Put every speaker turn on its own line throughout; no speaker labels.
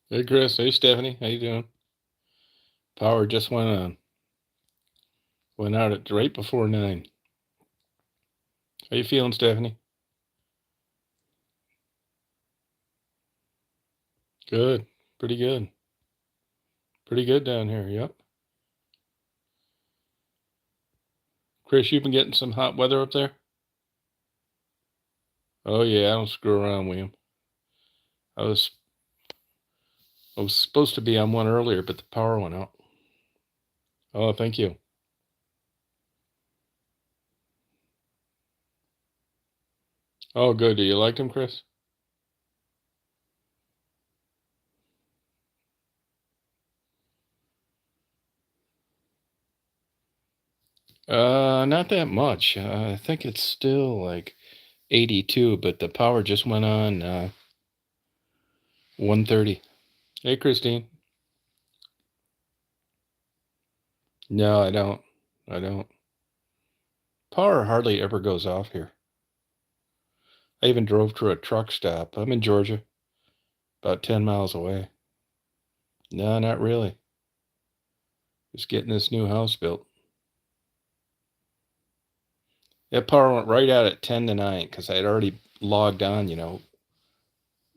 Hey Chris, hey Stephanie, how you doing? Power just went on. Went out at right before 9. How you feeling, Stephanie? Good. Pretty good. Pretty good down here, yep. Chris, you been getting some hot weather up there? Oh yeah, I don't screw around, William. I was I was supposed to be on one earlier, but the power went out. Oh, thank you. Oh, good. Do you like them, Chris? Not that much. I think it's still like 82, but the power just went on 1:30. Hey, Christine. No, I don't. I don't. Power hardly ever goes off here. I even drove to a truck stop. I'm in Georgia, about 10 miles away. No, not really. Just getting this new house built. That power went right out at 10 to 9 because I had already logged on,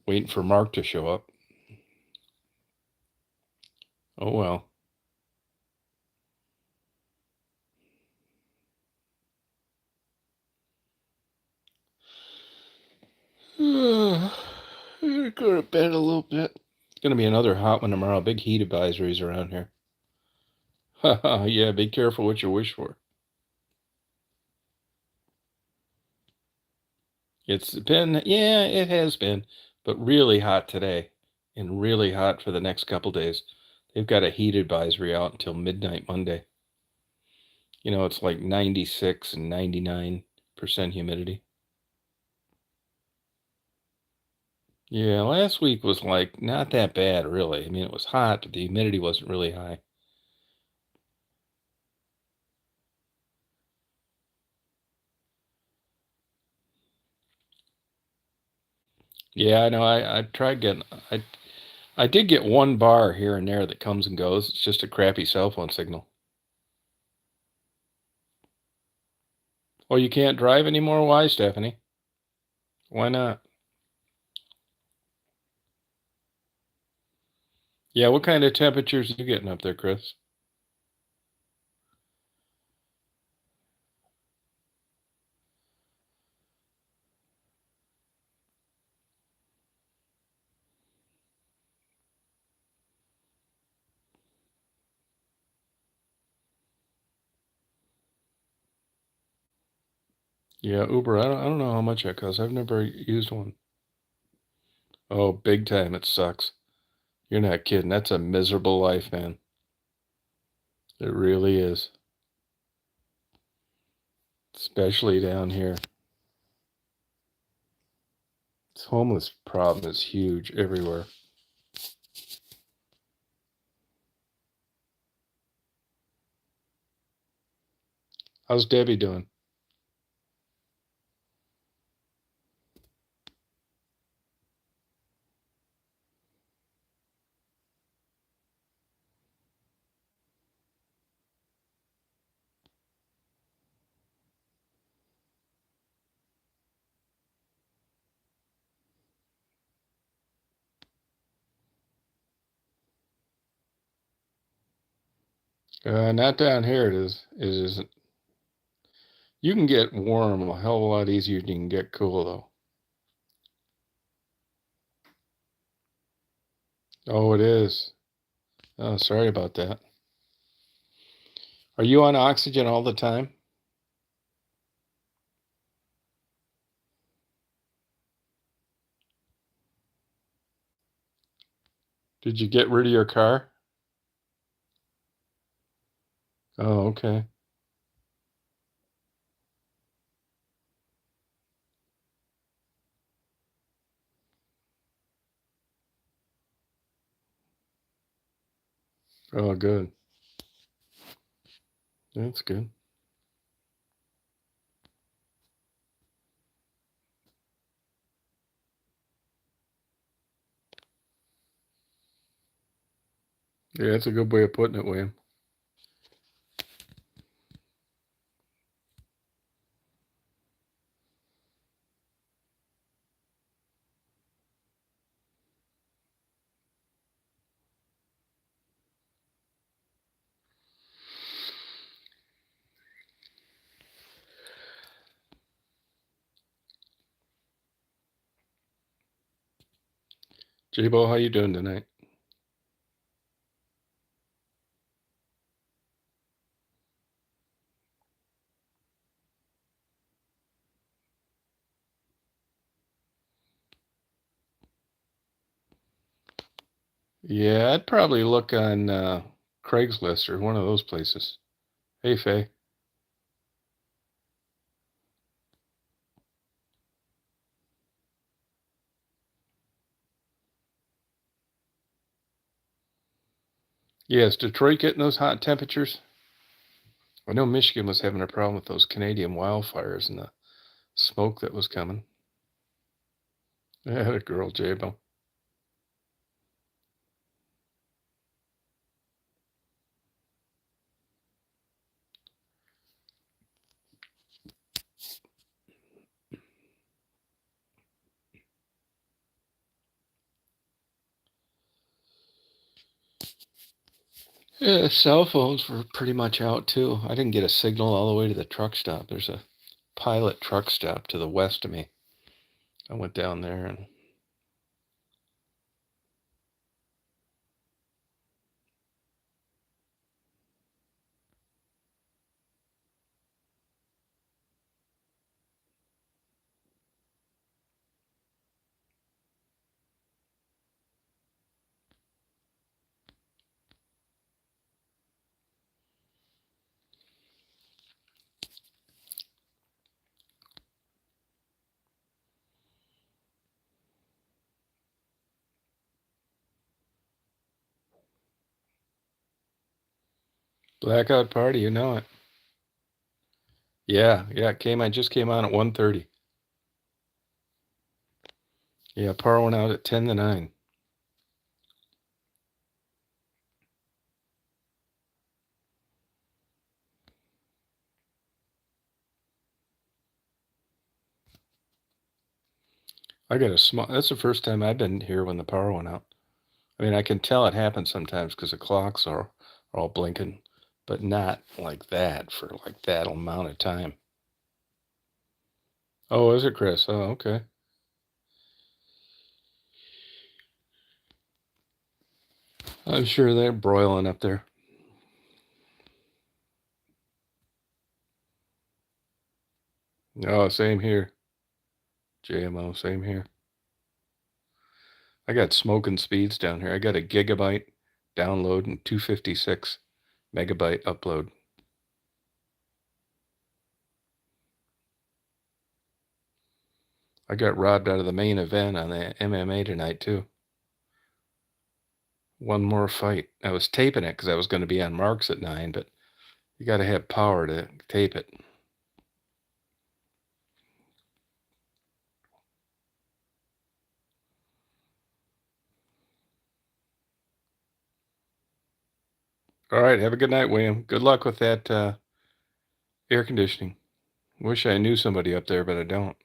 waiting for Mark to show up. Oh, well. I'm going to go to bed a little bit. It's going to be another hot one tomorrow. Big heat advisories around here. Yeah, be careful what you wish for. It's been, yeah, it has been, but really hot today and really hot for the next couple days. They've got a heat advisory out until midnight Monday. It's like 96 and 99% humidity. Yeah, last week was like not that bad, really. I mean, it was hot, but the humidity wasn't really high. Yeah, I know. I tried getting, I did get one bar here and there that comes and goes. It's just a crappy cell phone signal. Oh, you can't drive anymore? Why, Stephanie? Why not? Yeah, what kind of temperatures are you getting up there, Chris? Yeah, Uber. I don't know how much that costs. I've never used one. Oh, big time. It sucks. You're not kidding. That's a miserable life, man. It really is. Especially down here. This homeless problem is huge everywhere. How's Debbie doing? Not down here. It is. It isn't. You can get warm a hell of a lot easier than you can get cool, though. Oh, it is. Oh, sorry about that. Are you on oxygen all the time? Did you get rid of your car? Oh, okay. Oh, good. That's good. Yeah, that's a good way of putting it, William. J-Bo, how you doing tonight? Yeah, I'd probably look on Craigslist or one of those places. Hey, Faye. Yes, Detroit getting those hot temperatures? I know Michigan was having a problem with those Canadian wildfires and the smoke that was coming. I had a girl, J-Bo. Yeah, cell phones were pretty much out too. I didn't get a signal all the way to the truck stop. There's a Pilot truck stop to the west of me. I went down there and blackout party, you know it. Yeah, yeah, just came on at 1:30. Yeah, power went out at 10 to 9. I got a small That's the first time I've been here when the power went out. I mean, I can tell it happens sometimes because the clocks are all blinking, but not like that for like that amount of time. Oh, is it, Chris? Oh, okay. I'm sure they're broiling up there. Oh, same here. JMO, same here. I got smoking speeds down here. I got a gigabyte download and 256 megabyte upload. I got robbed out of the main event on the MMA tonight too. One more fight. I was taping it because I was going to be on Marks at 9, but you got to have power to tape it. All right, have a good night, William. Good luck with that air conditioning. Wish I knew somebody up there, but I don't.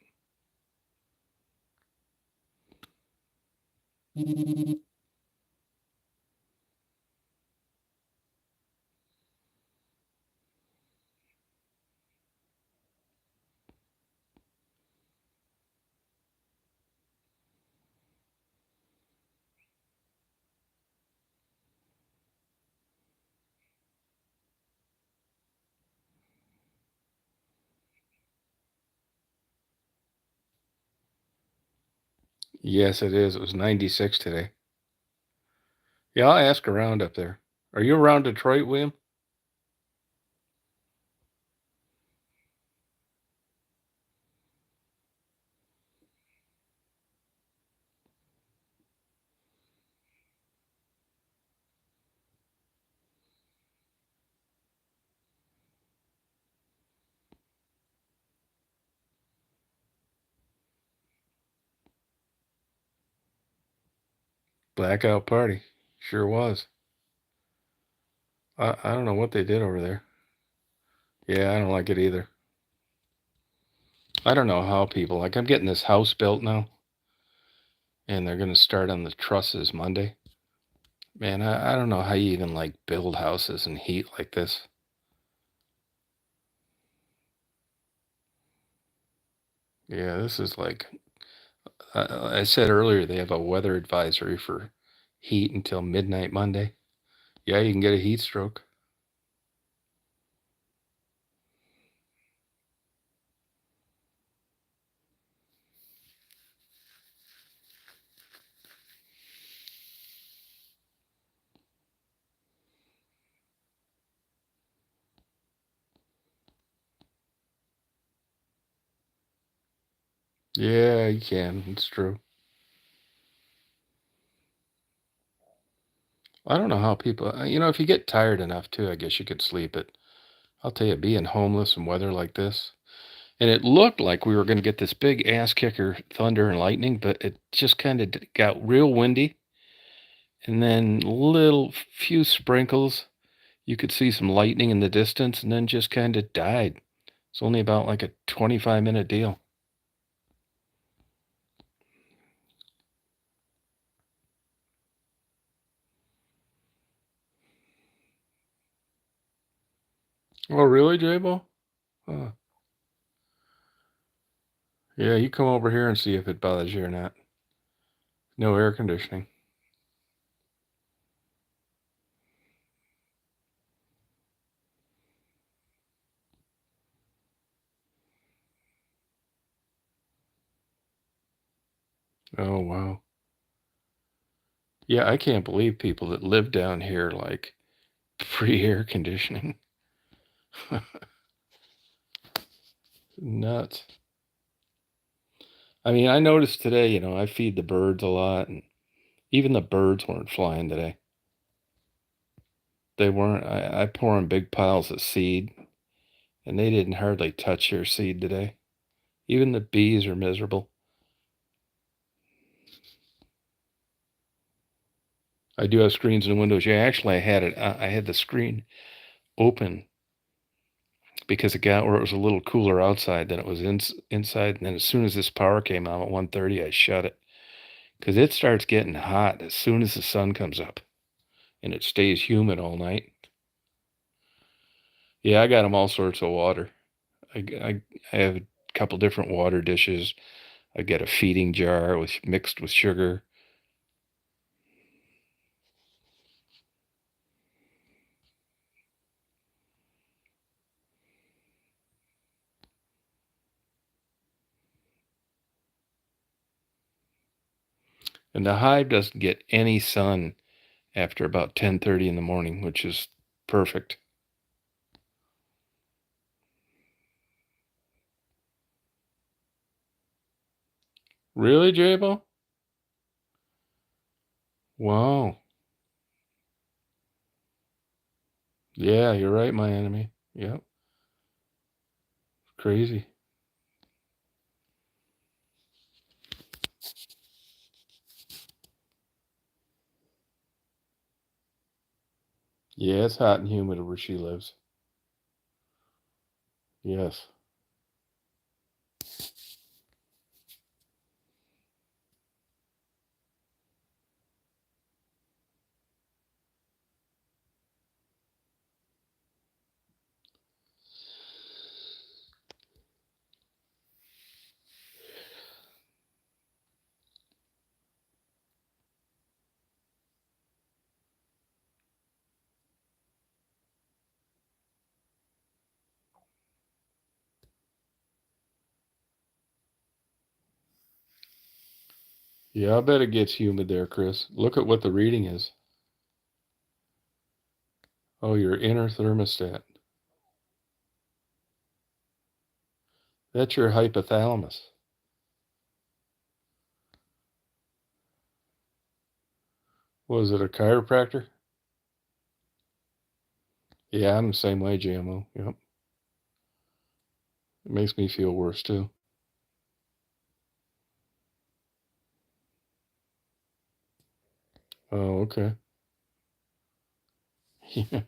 Yes, it is. It was 96 today. Yeah, I'll ask around up there. Are you around Detroit, William? Blackout party. Sure was. I don't know what they did over there. Yeah, I don't like it either. I don't know how people, like, I'm getting this house built now, and they're gonna start on the trusses Monday. Man, I don't know how you even like build houses in heat like this. Yeah, this is like I said earlier, they have a weather advisory for heat until midnight Monday. Yeah, you can get a heat stroke. Yeah, you can. It's true. I don't know how people, if you get tired enough too, I guess you could sleep it. I'll tell you, being homeless in weather like this, and it looked like we were going to get this big ass kicker thunder and lightning, but it just kind of got real windy, and then little few sprinkles. You could see some lightning in the distance, and then just kind of died. It's only about like a 25-minute deal. Oh, really, J-Bo? Huh. Yeah, you come over here and see if it bothers you or not. No air conditioning. Oh, wow. Yeah, I can't believe people that live down here like free air conditioning. Nuts. I mean, I noticed today, I feed the birds a lot, and even the birds weren't flying today. They weren't. I pour in big piles of seed, and they didn't hardly touch your seed today. Even the bees are miserable. I do have screens in the windows. Yeah, actually, I had the screen open because it got where it was a little cooler outside than it was inside. And then as soon as this power came on at 1:30, I shut it because it starts getting hot as soon as the sun comes up, and it stays humid all night. Yeah, I got them all sorts of water. I have a couple different water dishes. I get a feeding jar with mixed with sugar. And the hive doesn't get any sun after about 10:30 in the morning, which is perfect. Really, Jabo? Wow. Yeah, you're right, my enemy. Yep. Crazy. Yeah, it's hot and humid where she lives. Yes. Yeah, I bet it gets humid there, Chris. Look at what the reading is. Oh, your inner thermostat. That's your hypothalamus. Was it a chiropractor? Yeah, I'm the same way, GMO. Yep. It makes me feel worse too. Oh, okay. Yeah.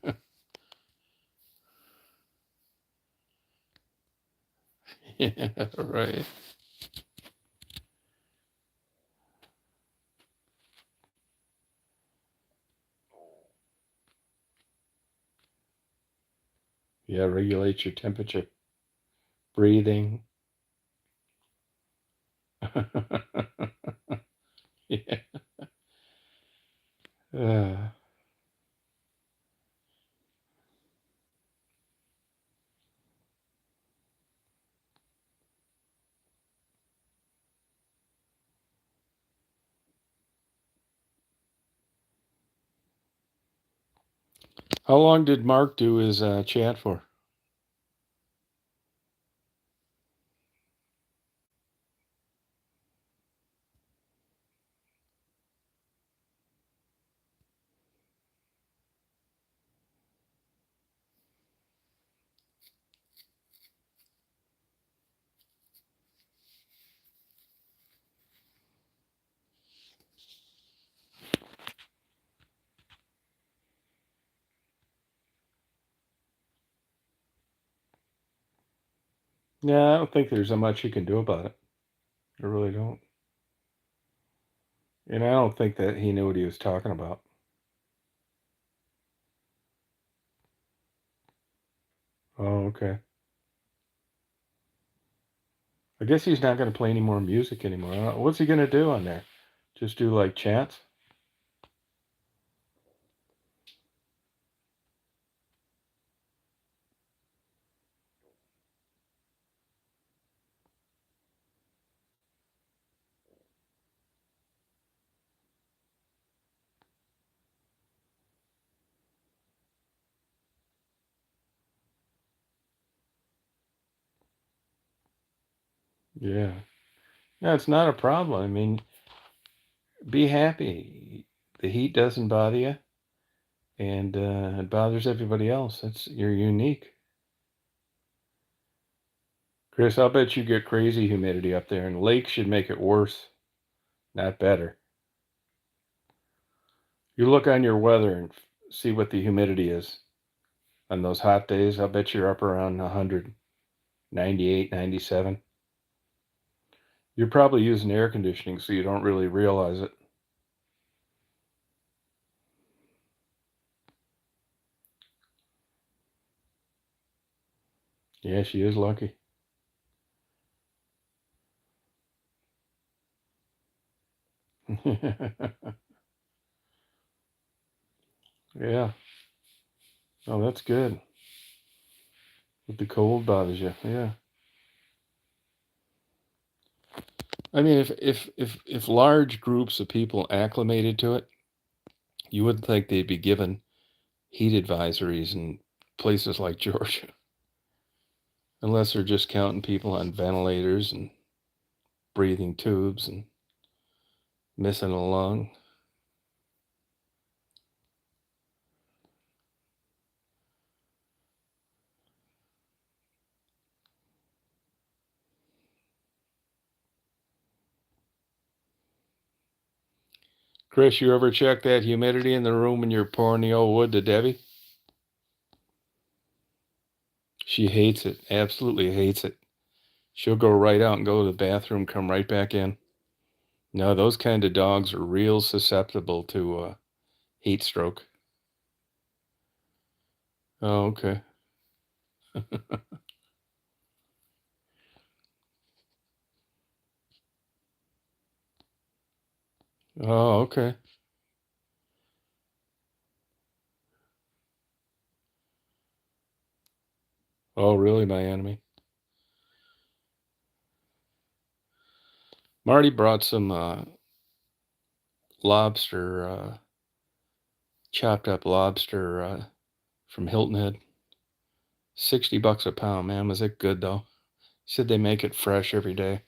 Yeah, right. Yeah, regulate your temperature, breathing. Yeah. Uh, how long did Mark do his chat for? Yeah, I don't think there's that much you can do about it. I really don't. And I don't think that he knew what he was talking about. Oh, okay. I guess he's not going to play any more music anymore. What's he going to do on there? Just do like chats? Yeah. No, it's not a problem. I mean, be happy. The heat doesn't bother you, and it bothers everybody else. You're unique. Chris, I'll bet you get crazy humidity up there, and lakes should make it worse, not better. You look on your weather and see what the humidity is on those hot days. I'll bet you're up around 100, 98, 97. You're probably using air conditioning, so you don't really realize it. Yeah, she is lucky. Yeah. Oh, that's good. But the cold bothers you. Yeah. I mean, if large groups of people acclimated to it, you wouldn't think they'd be given heat advisories in places like Georgia, unless they're just counting people on ventilators and breathing tubes and missing a lung. Chris, you ever check that humidity in the room when you're pouring the old wood to Debbie? She hates it. Absolutely hates it. She'll go right out and go to the bathroom, come right back in. No, those kind of dogs are real susceptible to heat stroke. Oh, okay. Oh, okay. Oh, really, my enemy. Marty brought some lobster, chopped up lobster from Hilton Head. $60 a pound, man. Was it good though? He said they make it fresh every day.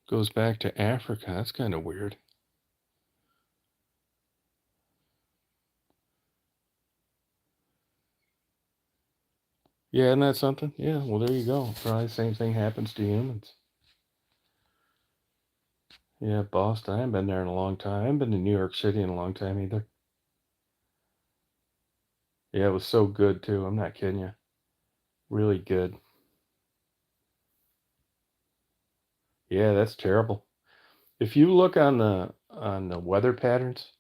Goes back to Africa. That's kind of weird. Yeah, isn't that something? Yeah, well, there you go. Probably the same thing happens to humans. Yeah, Boston. I haven't been there in a long time. I haven't been to New York City in a long time either. Yeah, it was so good too. I'm not kidding you. Really good. Yeah, that's terrible. If you look on the weather patterns,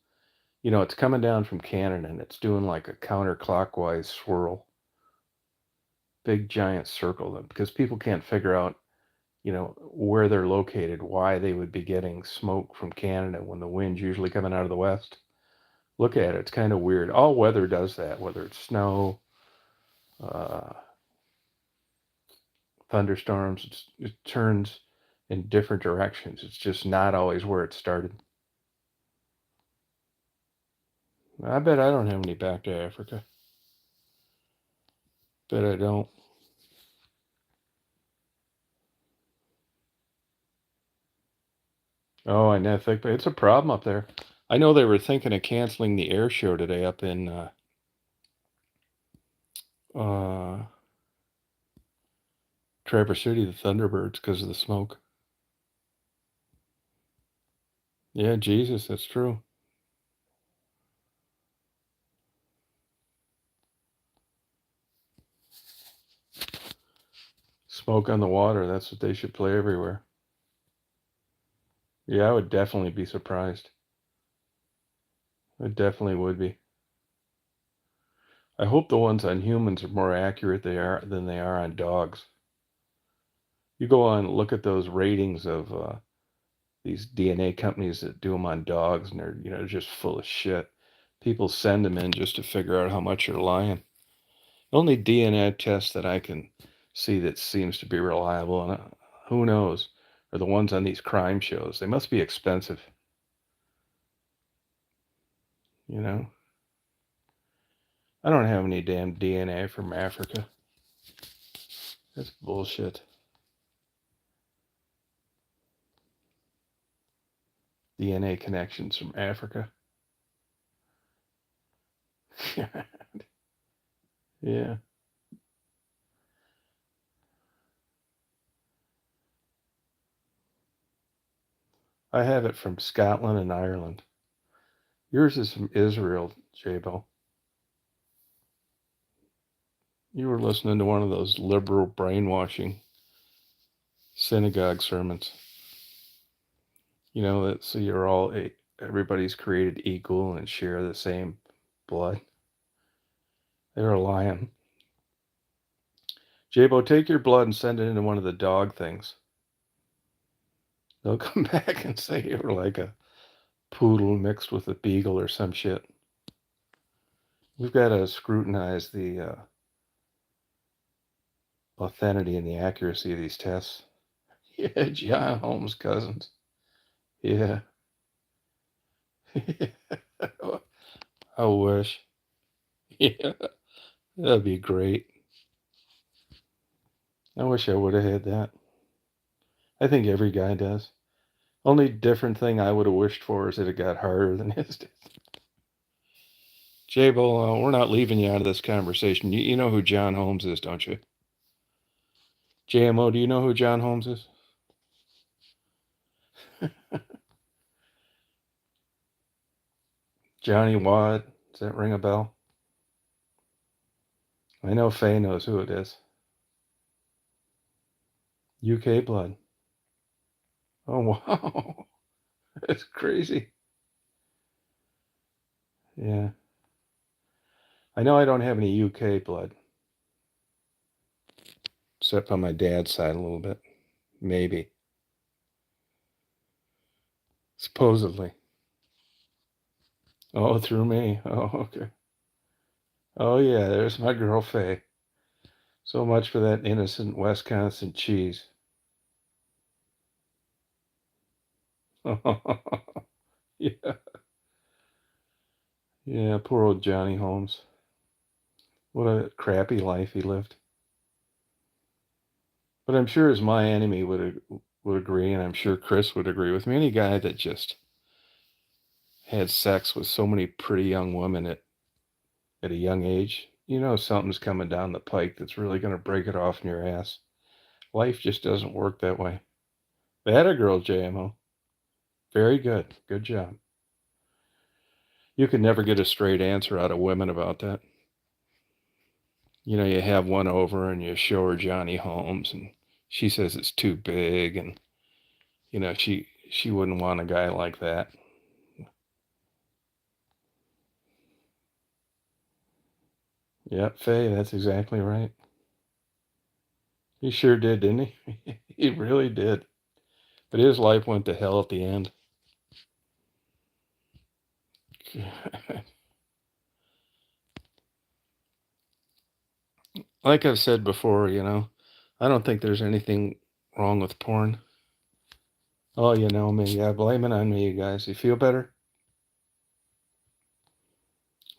it's coming down from Canada and it's doing like a counterclockwise swirl, big giant circle, because people can't figure out, where they're located, why they would be getting smoke from Canada when the wind's usually coming out of the west. Look at it, it's kind of weird. All weather does that, whether it's snow, uh, thunderstorms, it turns in different directions. It's just not always where it started. I bet I don't have any back to Africa. Bet I don't. Oh, I know. Think, but it's a problem up there. I know they were thinking of canceling the air show today up in uh, Traverse City, the Thunderbirds, because of the smoke. Yeah, Jesus, that's true. Smoke on the water. That's what they should play everywhere. Yeah, I would definitely be surprised. I definitely would be. I hope the ones on humans are more accurate than they are on dogs. You go on, look at those ratings of these DNA companies that do them on dogs, and they're just full of shit. People send them in just to figure out how much you're lying. The only DNA test that I can see that seems to be reliable, and who knows, are the ones on these crime shows. They must be expensive, you know. I don't have any damn DNA from Africa. That's bullshit. DNA connections from Africa. Yeah. I have it from Scotland and Ireland. Yours is from Israel, Jabo. You were listening to one of those liberal brainwashing synagogue sermons. That so everybody's created equal and share the same blood. They were lying. Jabo, take your blood and send it into one of the dog things. They'll come back and say you were like a poodle mixed with a beagle or some shit. We've got to scrutinize the authenticity and the accuracy of these tests. Yeah, John Holmes' cousins. Yeah. I wish. Yeah, that'd be great. I wish I would have had that. I think every guy does. Only different thing I would have wished for is that it got harder than his did. Jabo, we're not leaving you out of this conversation. You know who John Holmes is, don't you? JMO, do you know who John Holmes is? Johnny Watt. Does that ring a bell? I know Faye knows who it is. UK blood. Oh, wow. That's crazy. Yeah. I know I don't have any UK blood. Except on my dad's side a little bit. Maybe. Supposedly. Oh, through me. Oh, okay. Oh, yeah, there's my girl Faye. So much for that innocent Wisconsin cheese. Yeah. Yeah, poor old Johnny Holmes. What a crappy life he lived. But I'm sure as my enemy would agree, and I'm sure Chris would agree with me, any guy that just had sex with so many pretty young women at a young age, something's coming down the pike that's really going to break it off in your ass. Life just doesn't work that way. That a girl, JMO. Very good. Good job. You can never get a straight answer out of women about that. You have one over and you show her Johnny Holmes, and she says it's too big, and she wouldn't want a guy like that. Yep, Faye, that's exactly right. He sure did, didn't he? He really did. But his life went to hell at the end. Like I've said before, I don't think there's anything wrong with porn. Oh, you know me. Yeah, blame it on me, you guys. You feel better?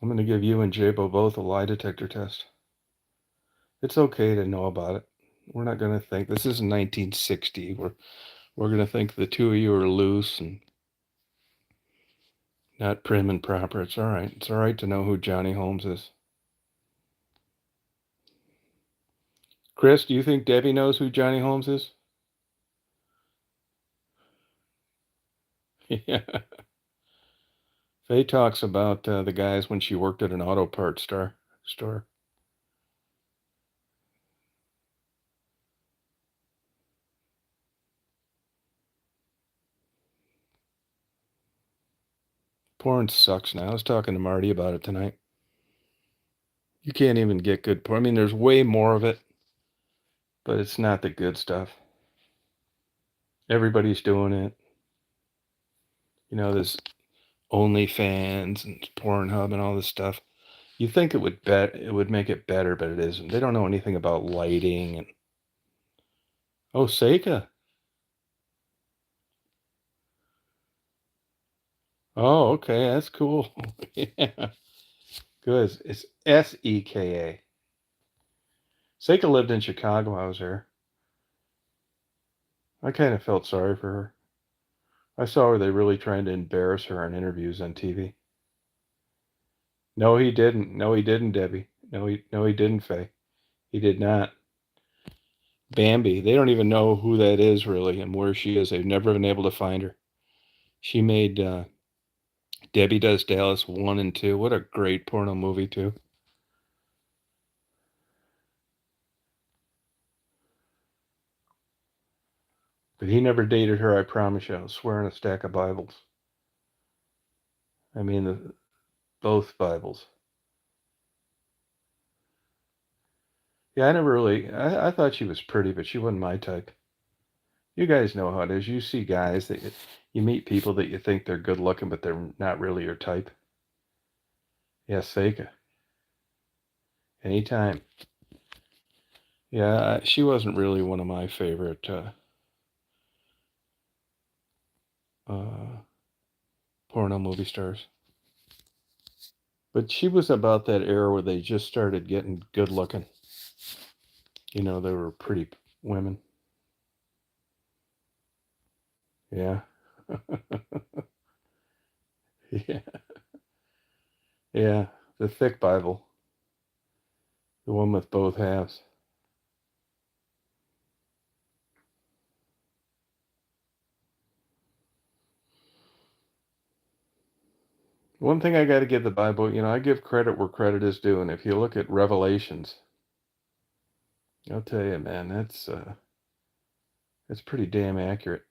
I'm going to give you and Jabo both a lie detector test. It's okay to know about it. We're not going to think this is 1960. We're going to think the two of you are loose and not prim and proper. It's all right. It's all right to know who Johnny Holmes is. Chris, do you think Debbie knows who Johnny Holmes is? Yeah. Faye talks about the guys when she worked at an auto parts store. Porn sucks now. I was talking to Marty about it tonight. You can't even get good porn. I mean, there's way more of it, but it's not the good stuff. Everybody's doing it. There's OnlyFans and Pornhub and all this stuff. You think it would make it better, but it isn't. They don't know anything about lighting and oh, Seika. Oh, okay, that's cool. Yeah, good. It's Seka. Seika lived in Chicago. I was there. I kind of felt sorry for her. I saw her they really trying to embarrass her on interviews on TV. No, he didn't. No, he didn't, Debbie. No, he didn't, Faye. He did not. Bambi. They don't even know who that is really and where she is. They've never been able to find her. She made Debbie Does Dallas 1 and 2. What a great porno movie, too. But he never dated her, I promise you. I'll swear on a stack of Bibles. I mean, both Bibles. Yeah, I thought she was pretty, but she wasn't my type. You guys know how it is. You see guys you meet people that you think they're good looking, but they're not really your type. Yes, Seika. Anytime. Yeah, she wasn't really one of my favorite uh, porno movie stars. But she was about that era where they just started getting good looking. They were pretty women. Yeah. Yeah. Yeah. The thick Bible. The one with both halves. One thing I got to give the Bible, I give credit where credit is due. And if you look at Revelations, I'll tell you, man, that's pretty damn accurate.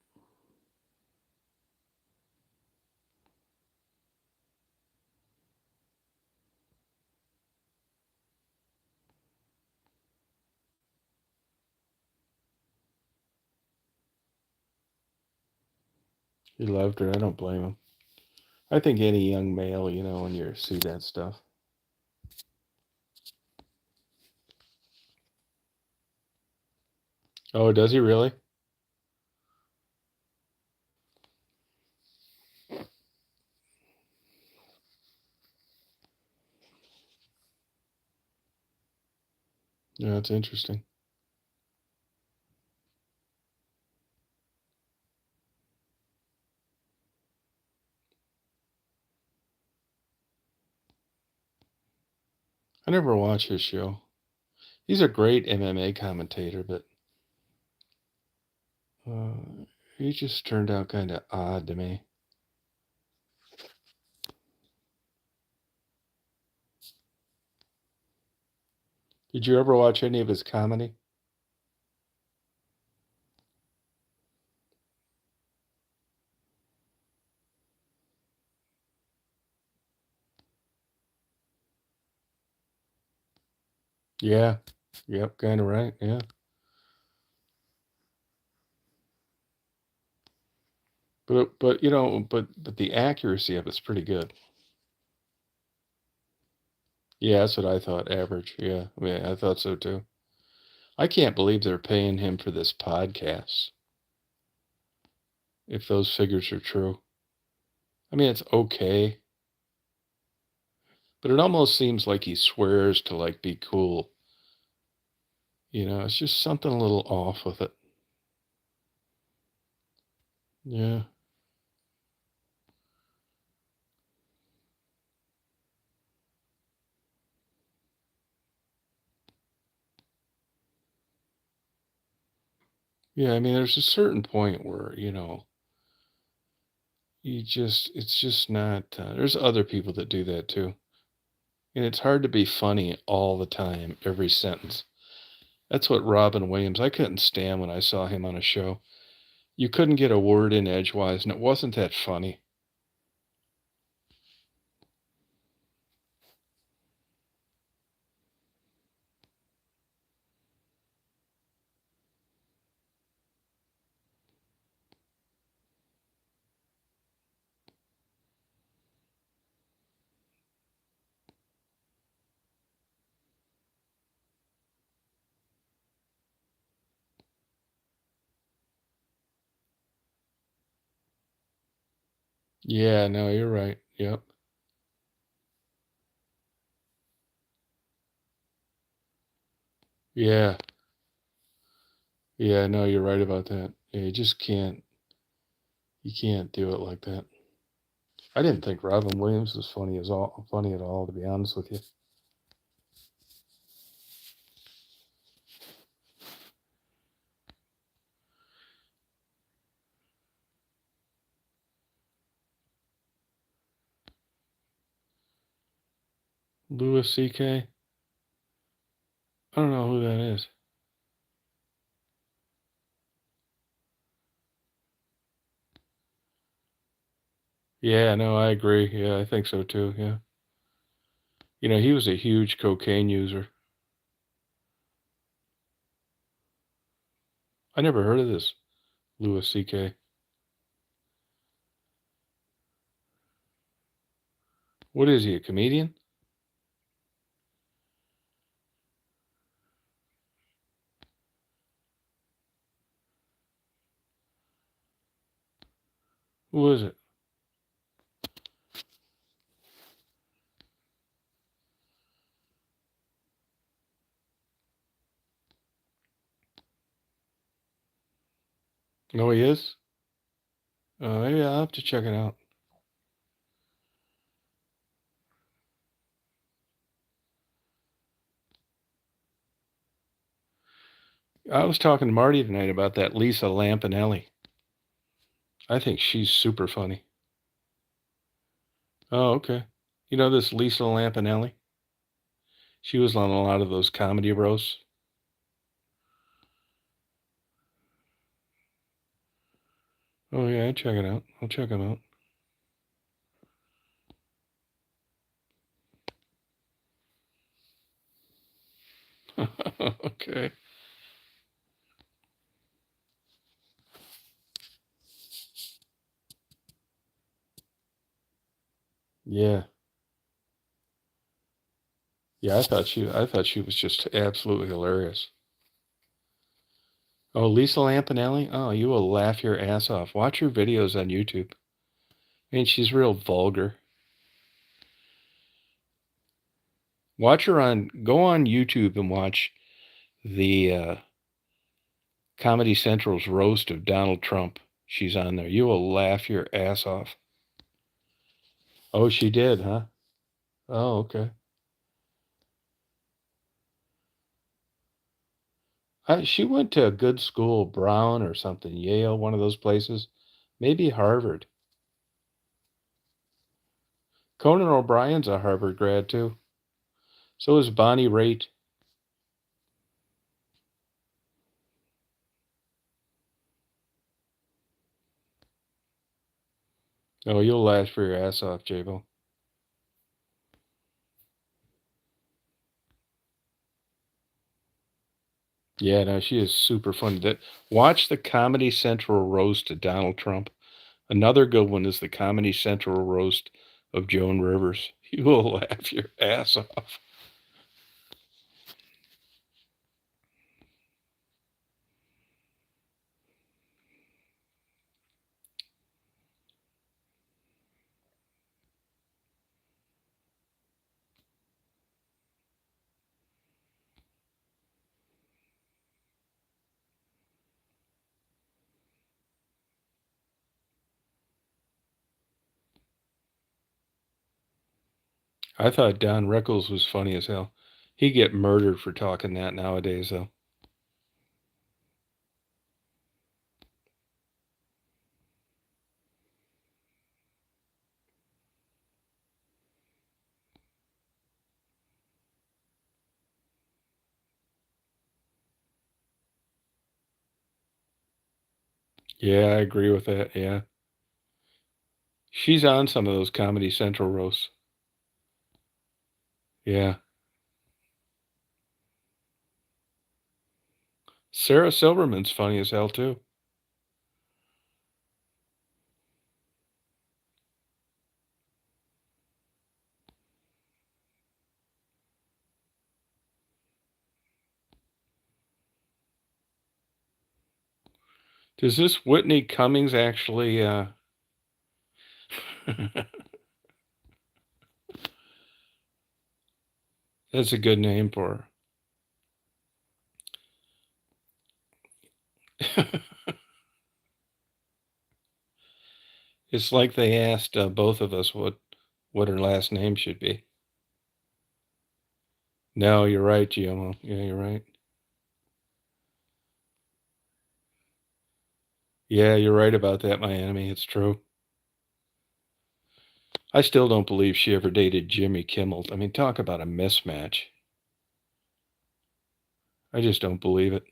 He loved her. I don't blame him. I think any young male, when you see that stuff. Oh, does he really? Yeah, that's interesting. I never watched his show. He's a great MMA commentator, but uh, he just turned out kind of odd to me. Did you ever watch any of his comedy? Yeah. Yep, kinda right, yeah. But the accuracy of it's pretty good. Yeah, that's what I thought, average, yeah, I thought so too. I can't believe they're paying him for this podcast, if those figures are true. I mean, it's okay, but it almost seems like he swears to, like, be cool, it's just something a little off with it. Yeah. Yeah, I mean, there's a certain point where, it's just not, there's other people that do that too. And it's hard to be funny all the time, every sentence. That's what Robin Williams, I couldn't stand when I saw him on a show. You couldn't get a word in edgewise, and it wasn't that funny. Yeah, no, you're right. Yep. Yeah. Yeah, no, you're right about that. Yeah, you can't do it like that. I didn't think Robin Williams was funny at all, to be honest with you. Louis C.K. I don't know who that is. Yeah, no, I agree. Yeah, I think so too. Yeah. He was a huge cocaine user. I never heard of this Louis C.K. What is he, a comedian? Who is it? No, he is? Maybe I'll have to check it out. I was talking to Marty tonight about that Lisa Lampanelli. I think she's super funny. Oh, okay. You know this Lisa Lampanelli? She was on a lot of those comedy roasts. Oh, yeah, I'd check it out. I'll check them out. Okay. Yeah. Yeah, I thought she was just absolutely hilarious. Oh, Lisa Lampanelli? Oh, you will laugh your ass off. Watch her videos on YouTube. I mean, she's real vulgar. Go on YouTube and watch the Comedy Central's roast of Donald Trump. She's on there. You will laugh your ass off. Oh, she did, huh? Oh, okay. She went to a good school, Brown or something, Yale, one of those places. Maybe Harvard. Conan O'Brien's a Harvard grad too. So is Bonnie Raitt. Oh, you'll laugh for your ass off, Jabo. Yeah, no, she is super funny. Watch the Comedy Central roast of Donald Trump. Another good one is the Comedy Central roast of Joan Rivers. You will laugh your ass off. I thought Don Rickles was funny as hell. He'd get murdered for talking that nowadays, though. Yeah, I agree with that. Yeah. She's on some of those Comedy Central roasts. Yeah. Sarah Silverman's funny as hell, too. Does this Whitney Cummings actually, that's a good name for her. It's like they asked both of us what her last name should be. No, you're right, GMO. Yeah, you're right. Yeah, you're right about that, my enemy. It's true. I still don't believe she ever dated Jimmy Kimmel. I mean, talk about a mismatch. I just don't believe it.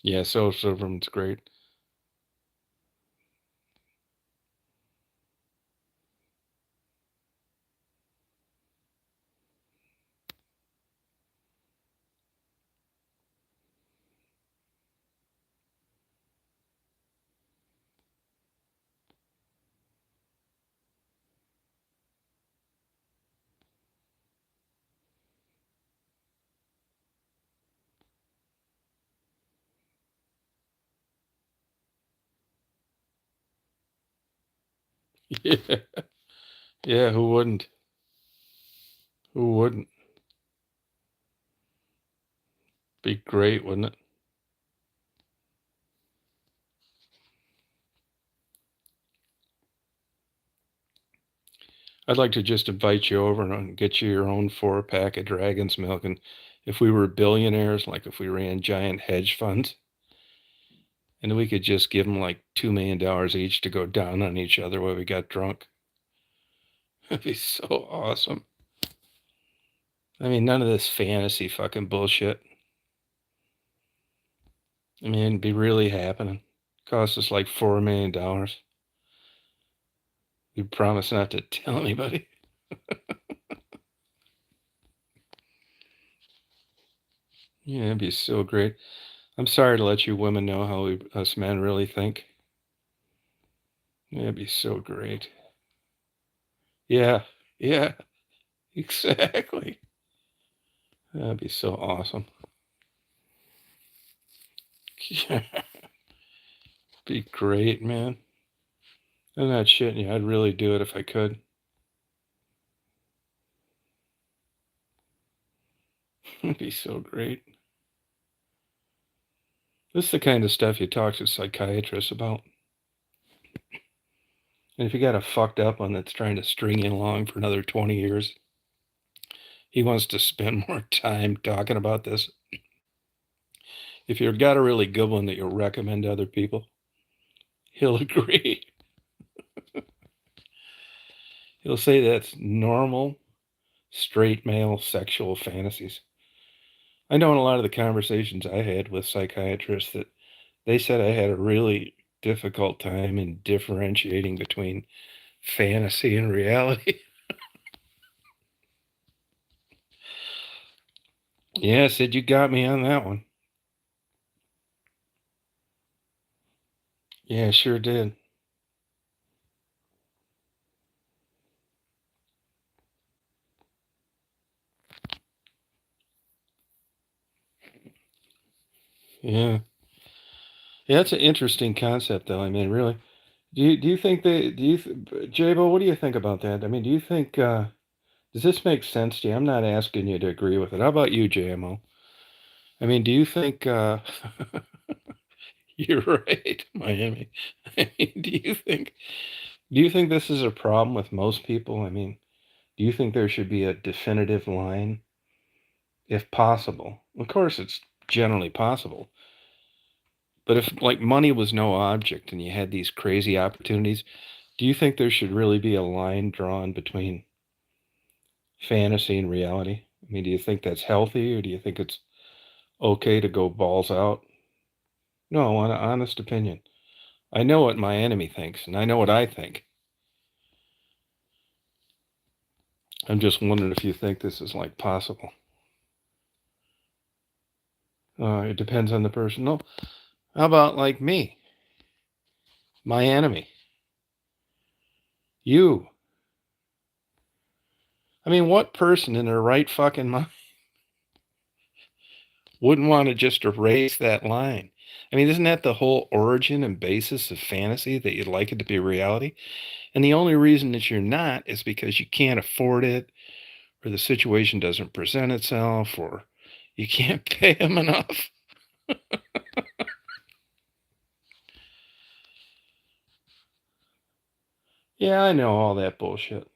Yeah, so Silverman's great. Yeah, yeah. Who wouldn't? Who wouldn't? Be great, wouldn't it? I'd like to just invite you over and get you your own 4-pack of Dragon's Milk. And if we were billionaires, like if we ran giant hedge funds, and we could just give them like $2 million each to go down on each other while we got drunk. That'd be so awesome. I mean, none of this fantasy fucking bullshit. I mean, it'd be really happening. Cost us like $4 million. We promise not to tell anybody. Yeah, it'd be so great. I'm sorry to let you women know how us men really think. Yeah, it'd be so great. Yeah, yeah, exactly. That'd be so awesome. Yeah, be great, man. I'm not shitting you. I'd really do it if I could. It'd be so great. This is the kind of stuff you talk to psychiatrists about. And if you got a fucked up one that's trying to string you along for another 20 years, he wants to spend more time talking about this. If you've got a really good one that you'll recommend to other people, he'll agree. He'll say that's normal straight male sexual fantasies. I know in a lot of the conversations I had with psychiatrists that they said I had a really difficult time in differentiating between fantasy and reality. Yeah, Sid, you got me on that one. Yeah, sure did. Yeah. Yeah, that's an interesting concept, though. I mean, really, do you think that Jabo? What do you think about that? I mean, do you think does this make sense to you? I'm not asking you to agree with it. How about you, JMO? I mean, do you think you're right, Miami? I mean, do you think this is a problem with most people? I mean, do you think there should be a definitive line, if possible? Of course, it's generally possible. But if like money was no object and you had these crazy opportunities, do you think there should really be a line drawn between fantasy and reality? I mean, do you think that's healthy or do you think it's okay to go balls out? No, I want an honest opinion. I know what my enemy thinks and I know what I think. I'm just wondering if you think this is like possible. It depends on the person. No, how about like me, my enemy, you? I mean, what person in their right fucking mind wouldn't want to just erase that line? I mean, isn't that the whole origin and basis of fantasy that you'd like it to be reality? And the only reason that you're not is because you can't afford it, or the situation doesn't present itself, or you can't pay them enough. Yeah, I know all that bullshit.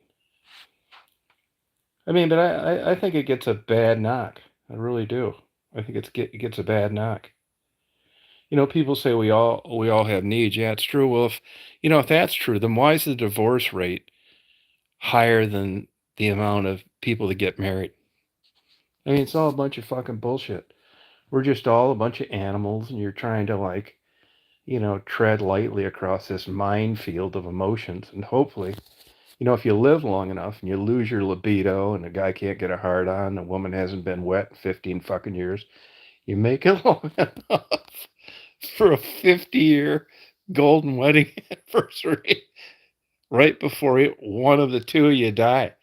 I mean, but I think it gets a bad knock. I really do. I think it gets a bad knock. People say we all have needs. Yeah, it's true. Well, if that's true, then why is the divorce rate higher than the amount of people that get married? I mean, it's all a bunch of fucking bullshit. We're just all a bunch of animals, and you're trying to like, tread lightly across this minefield of emotions, and hopefully, if you live long enough and you lose your libido, and a guy can't get a hard on, a woman hasn't been wet in 15 fucking years, you make it long enough for a 50-year golden wedding anniversary right before one of the two of you die.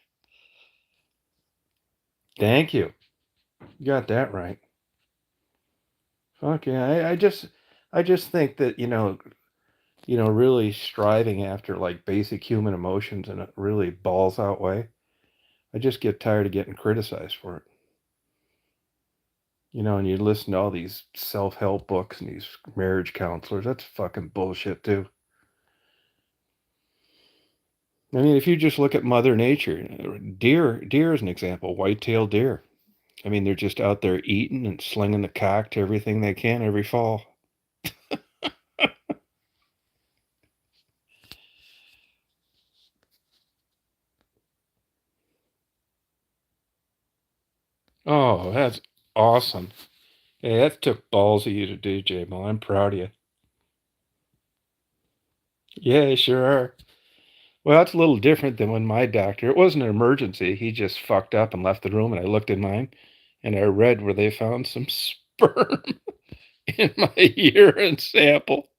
Thank you. You got that right. Fuck yeah. I just think that, really striving after like basic human emotions in a really balls out way. I just get tired of getting criticized for it. And you listen to all these self-help books and these marriage counselors. That's fucking bullshit too. I mean, if you just look at Mother Nature, deer is an example, white-tailed deer. I mean, they're just out there eating and slinging the cock to everything they can every fall. Oh, that's awesome. Hey, that took balls of you to do, J-Mo. I'm proud of you. Yeah, they sure are. Well, that's a little different than when my doctor, it wasn't an emergency. He just fucked up and left the room, and I looked in mine and I read where they found some sperm in my urine sample.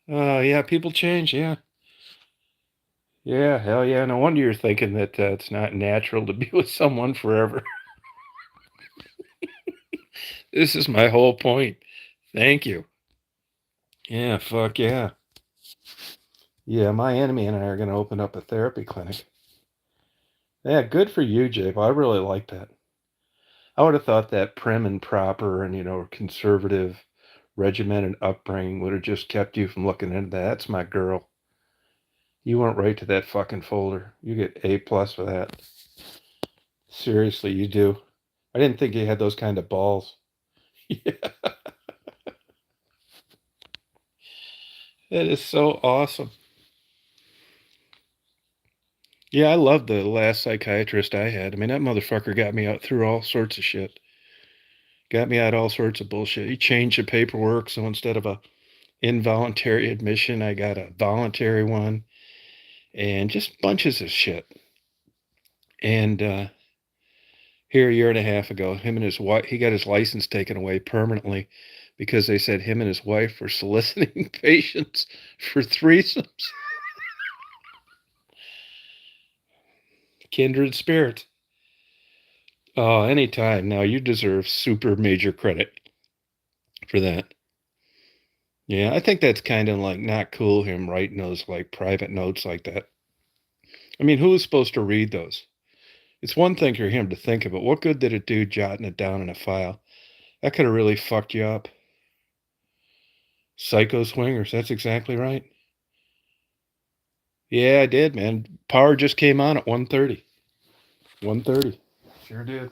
Oh, yeah, people change. Yeah. Yeah, hell yeah. No wonder you're thinking that it's not natural to be with someone forever. This is my whole point. Thank you. Yeah, fuck yeah. Yeah, my enemy and I are going to open up a therapy clinic. Yeah, good for you, Jake. I really like that. I would have thought that prim and proper and, conservative, regimented upbringing would have just kept you from looking into that. That's my girl. You went right to that fucking folder. You get A plus for that. Seriously, you do. I didn't think you had those kind of balls. Yeah. That is so awesome. Yeah, I love the last psychiatrist I had. I mean, that motherfucker got me out through all sorts of shit. Got me out all sorts of bullshit. He changed the paperwork, so instead of a involuntary admission, I got a voluntary one, and just bunches of shit. And here a year and a half ago, him and his wife, he got his license taken away permanently because they said him and his wife were soliciting patients for threesomes. Kindred spirits. Oh, anytime. Now you deserve super major credit for that. Yeah, I think that's kind of like not cool, him writing those like private notes like that. I mean, who is supposed to read those? It's one thing for him to think of it. What good did it do jotting it down in a file? That could have really fucked you up. Psycho swingers, that's exactly right. Yeah, I did, man. Power just came on at 1:30. 1:30. Sure did.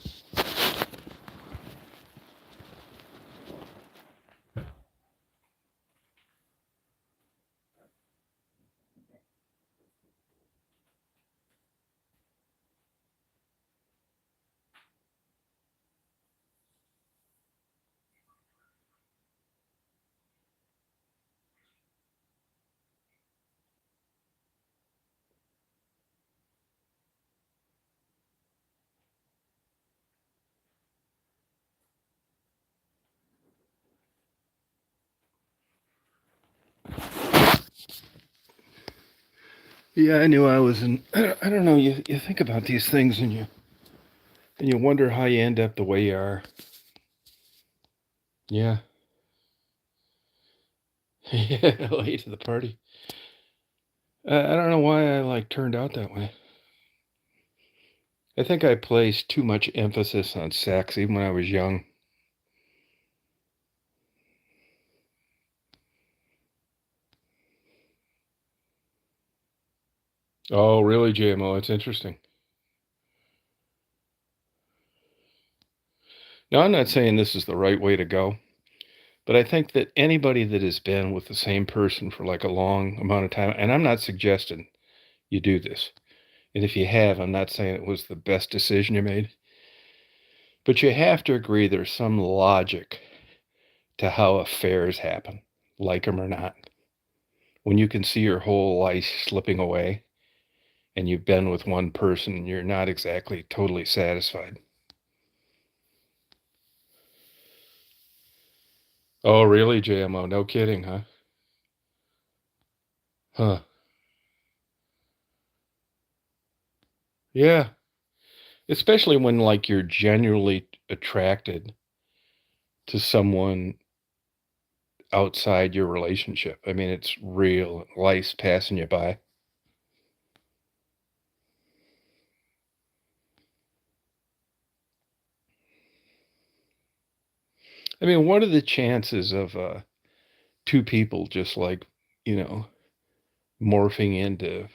Yeah, I knew I was in. I don't know. You think about these things and you wonder how you end up the way you are. Yeah. Yeah, late to the party. I don't know why I like turned out that way. I think I placed too much emphasis on sex even when I was young. Oh, really, JMO? It's interesting. Now, I'm not saying this is the right way to go, but I think that anybody that has been with the same person for like a long amount of time, and I'm not suggesting you do this. And if you have, I'm not saying it was the best decision you made, but you have to agree there's some logic to how affairs happen, like them or not. When you can see your whole life slipping away and you've been with one person and you're not exactly totally satisfied. Oh, really, JMO? No kidding, huh? Huh. Yeah. Especially when like you're genuinely attracted to someone outside your relationship. I mean, it's real. Life's passing you by. I mean, what are the chances of two people just like, you know, morphing into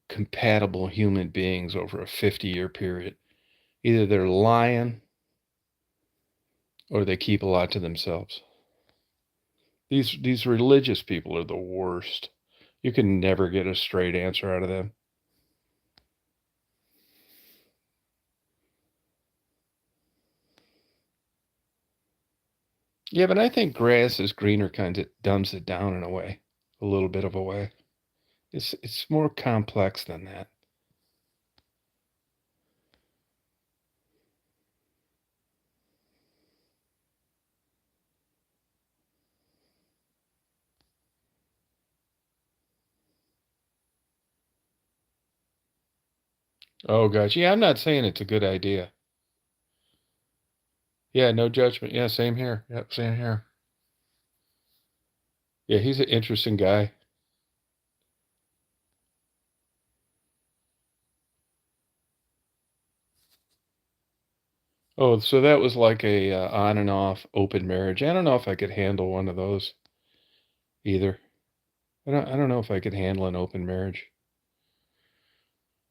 compatible human beings over a 50-year period? Either they're lying or they keep a lot to themselves. These religious people are the worst. You can never get a straight answer out of them. Yeah, but I think grass is greener kind of dumbs it down in a way, a little bit of a way. It's more complex than that. Oh gosh, yeah, I'm not saying it's a good idea. Yeah, no judgment. Yeah, same here. Yep, same here. Yeah, he's an interesting guy. Oh, so that was like a on and off open marriage. I don't know if I could handle one of those either. I don't know if I could handle an open marriage.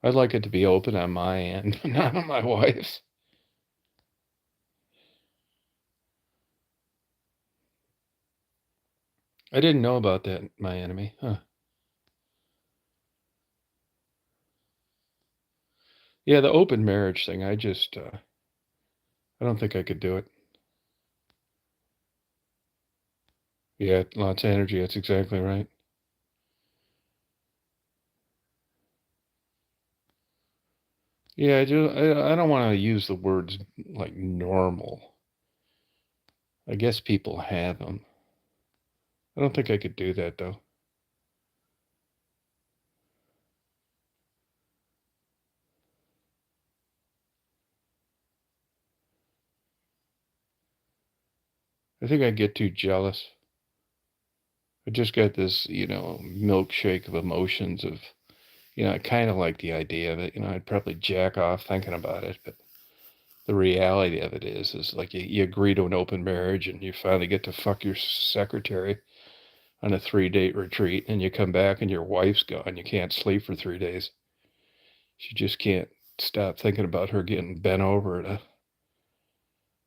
I'd like it to be open on my end, not on my wife's. I didn't know about that, my enemy. Huh. Yeah, the open marriage thing, I don't think I could do it. Yeah, lots of energy. That's exactly right. Yeah, I don't want to use the words like normal. I guess people have them. I don't think I could do that though. I think I'd get too jealous. I just got this, milkshake of emotions of, I kind of like the idea of it. I'd probably jack off thinking about it, but the reality of it is like you agree to an open marriage and you finally get to fuck your secretary on a 3-date retreat and you come back and your wife's gone. You can't sleep for 3 days. She just can't stop thinking about her getting bent over at a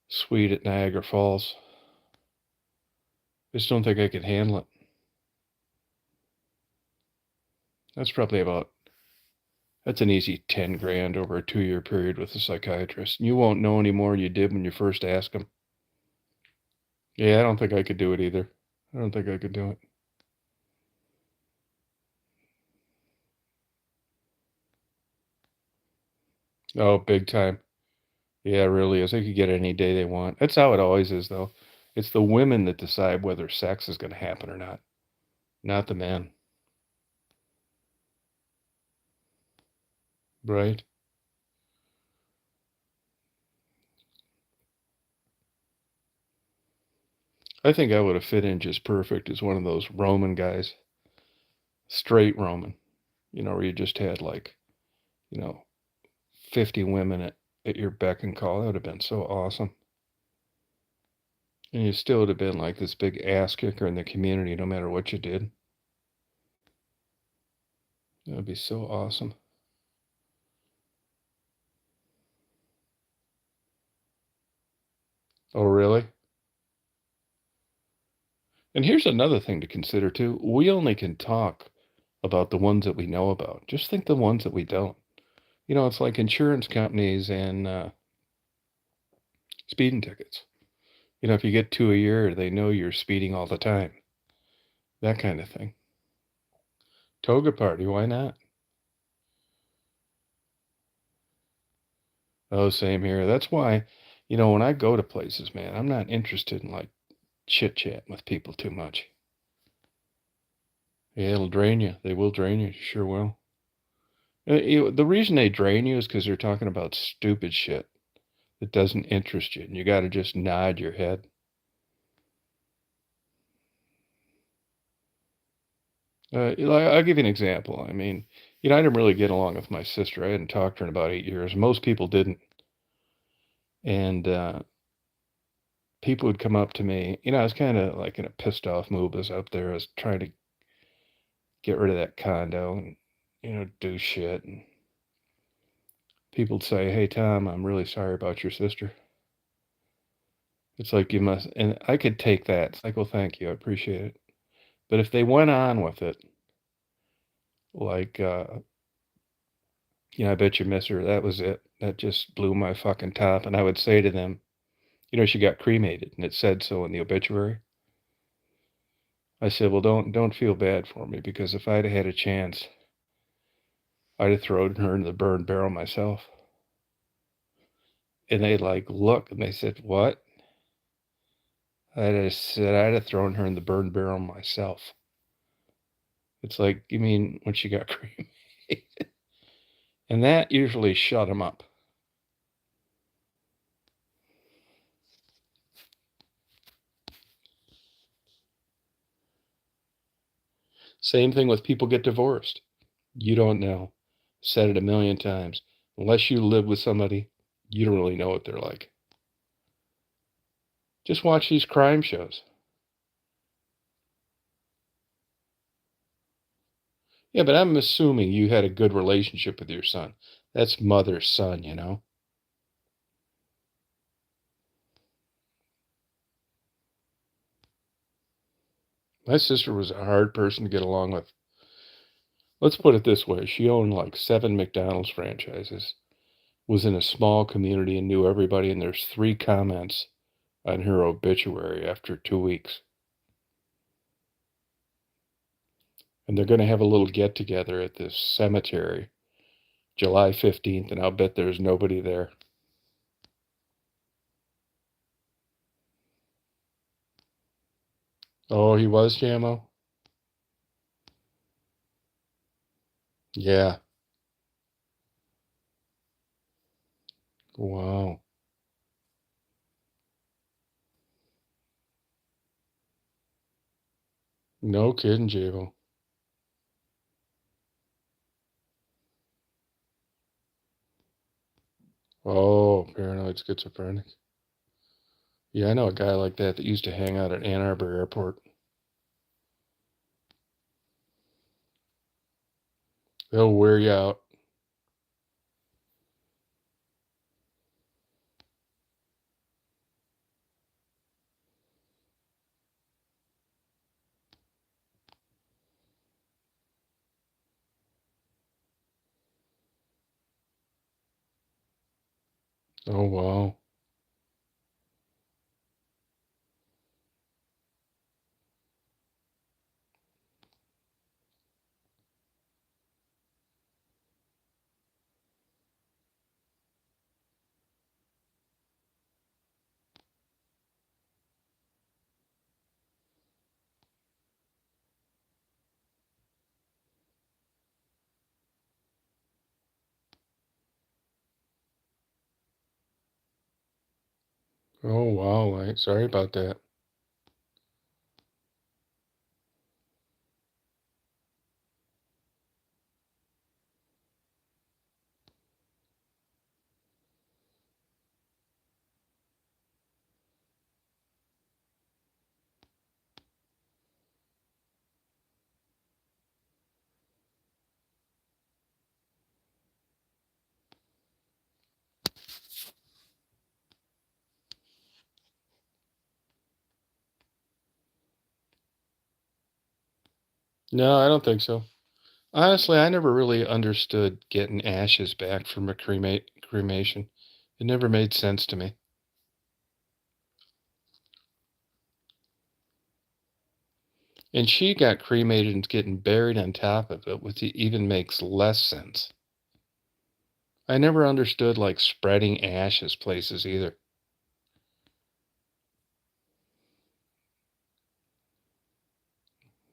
suite at Niagara Falls. I just don't think I could handle it. That's probably that's an easy 10 grand over a 2-year period with a psychiatrist. And you won't know any more than you did when you first asked him. Yeah, I don't think I could do it either. I don't think I could do it. Oh, big time. Yeah, it really is. They could get it any day they want. That's how it always is, though. It's the women that decide whether sex is going to happen or not the men. Right? I think I would have fit in just perfect as one of those Roman guys, straight Roman, where you just had like, you know, 50 women at your beck and call. That would have been so awesome. And you still would have been like this big ass kicker in the community no matter what you did. That would be so awesome. Oh, really? And here's another thing to consider too. We only can talk about the ones that we know about. Just think the ones that we don't. It's like insurance companies and speeding tickets. If you get 2 a year, they know you're speeding all the time. That kind of thing. Toga party, why not? Oh, same here. That's why, when I go to places, man, I'm not interested in like chit chat with people too much. Yeah, it'll drain you. They will drain you. Sure will. The reason they drain you is because they're talking about stupid shit that doesn't interest you, and you got to just nod your head. I'll give you an example. I mean, I didn't really get along with my sister. I hadn't talked to her in about 8 years. Most people didn't. And people would come up to me. I was kind of like in a pissed off mood. I was up there. I was trying to get rid of that condo and, do shit. And people would say, "Hey, Tom, I'm really sorry about your sister." It's like you must, and I could take that. It's like, well, thank you. I appreciate it. But if they went on with it, like, I bet you miss her. That was it. That just blew my fucking top. And I would say to them, she got cremated, and it said so in the obituary. I said, well, don't feel bad for me because if I'd had a chance, I'd have thrown her in the burned barrel myself. And they like look and they said, what? I said I'd have thrown her in the burned barrel myself. It's like, you mean when she got cremated? And that usually shut them up. Same thing with people get divorced. You don't know. Said it a million times. Unless you live with somebody, you don't really know what they're like. Just watch these crime shows. Yeah, but I'm assuming you had a good relationship with your son. That's mother son. My sister was a hard person to get along with. Let's put it this way, she owned like 7 McDonald's franchises, was in a small community and knew everybody, and there's 3 comments on her obituary after 2 weeks. And they're gonna have a little get-together at this cemetery, July 15th, and I'll bet there's nobody there. Oh, he was, JMO? Yeah. Wow. No kidding, JMO. Oh, paranoid schizophrenic. Yeah, I know a guy like that that used to hang out at Ann Arbor Airport. They'll wear you out. Oh, wow. Oh, wow. Sorry about that. No, I don't think so. Honestly, I never really understood getting ashes back from a cremation. It never made sense to me. And she got cremated and getting buried on top of it, which even makes less sense. I never understood like spreading ashes places either.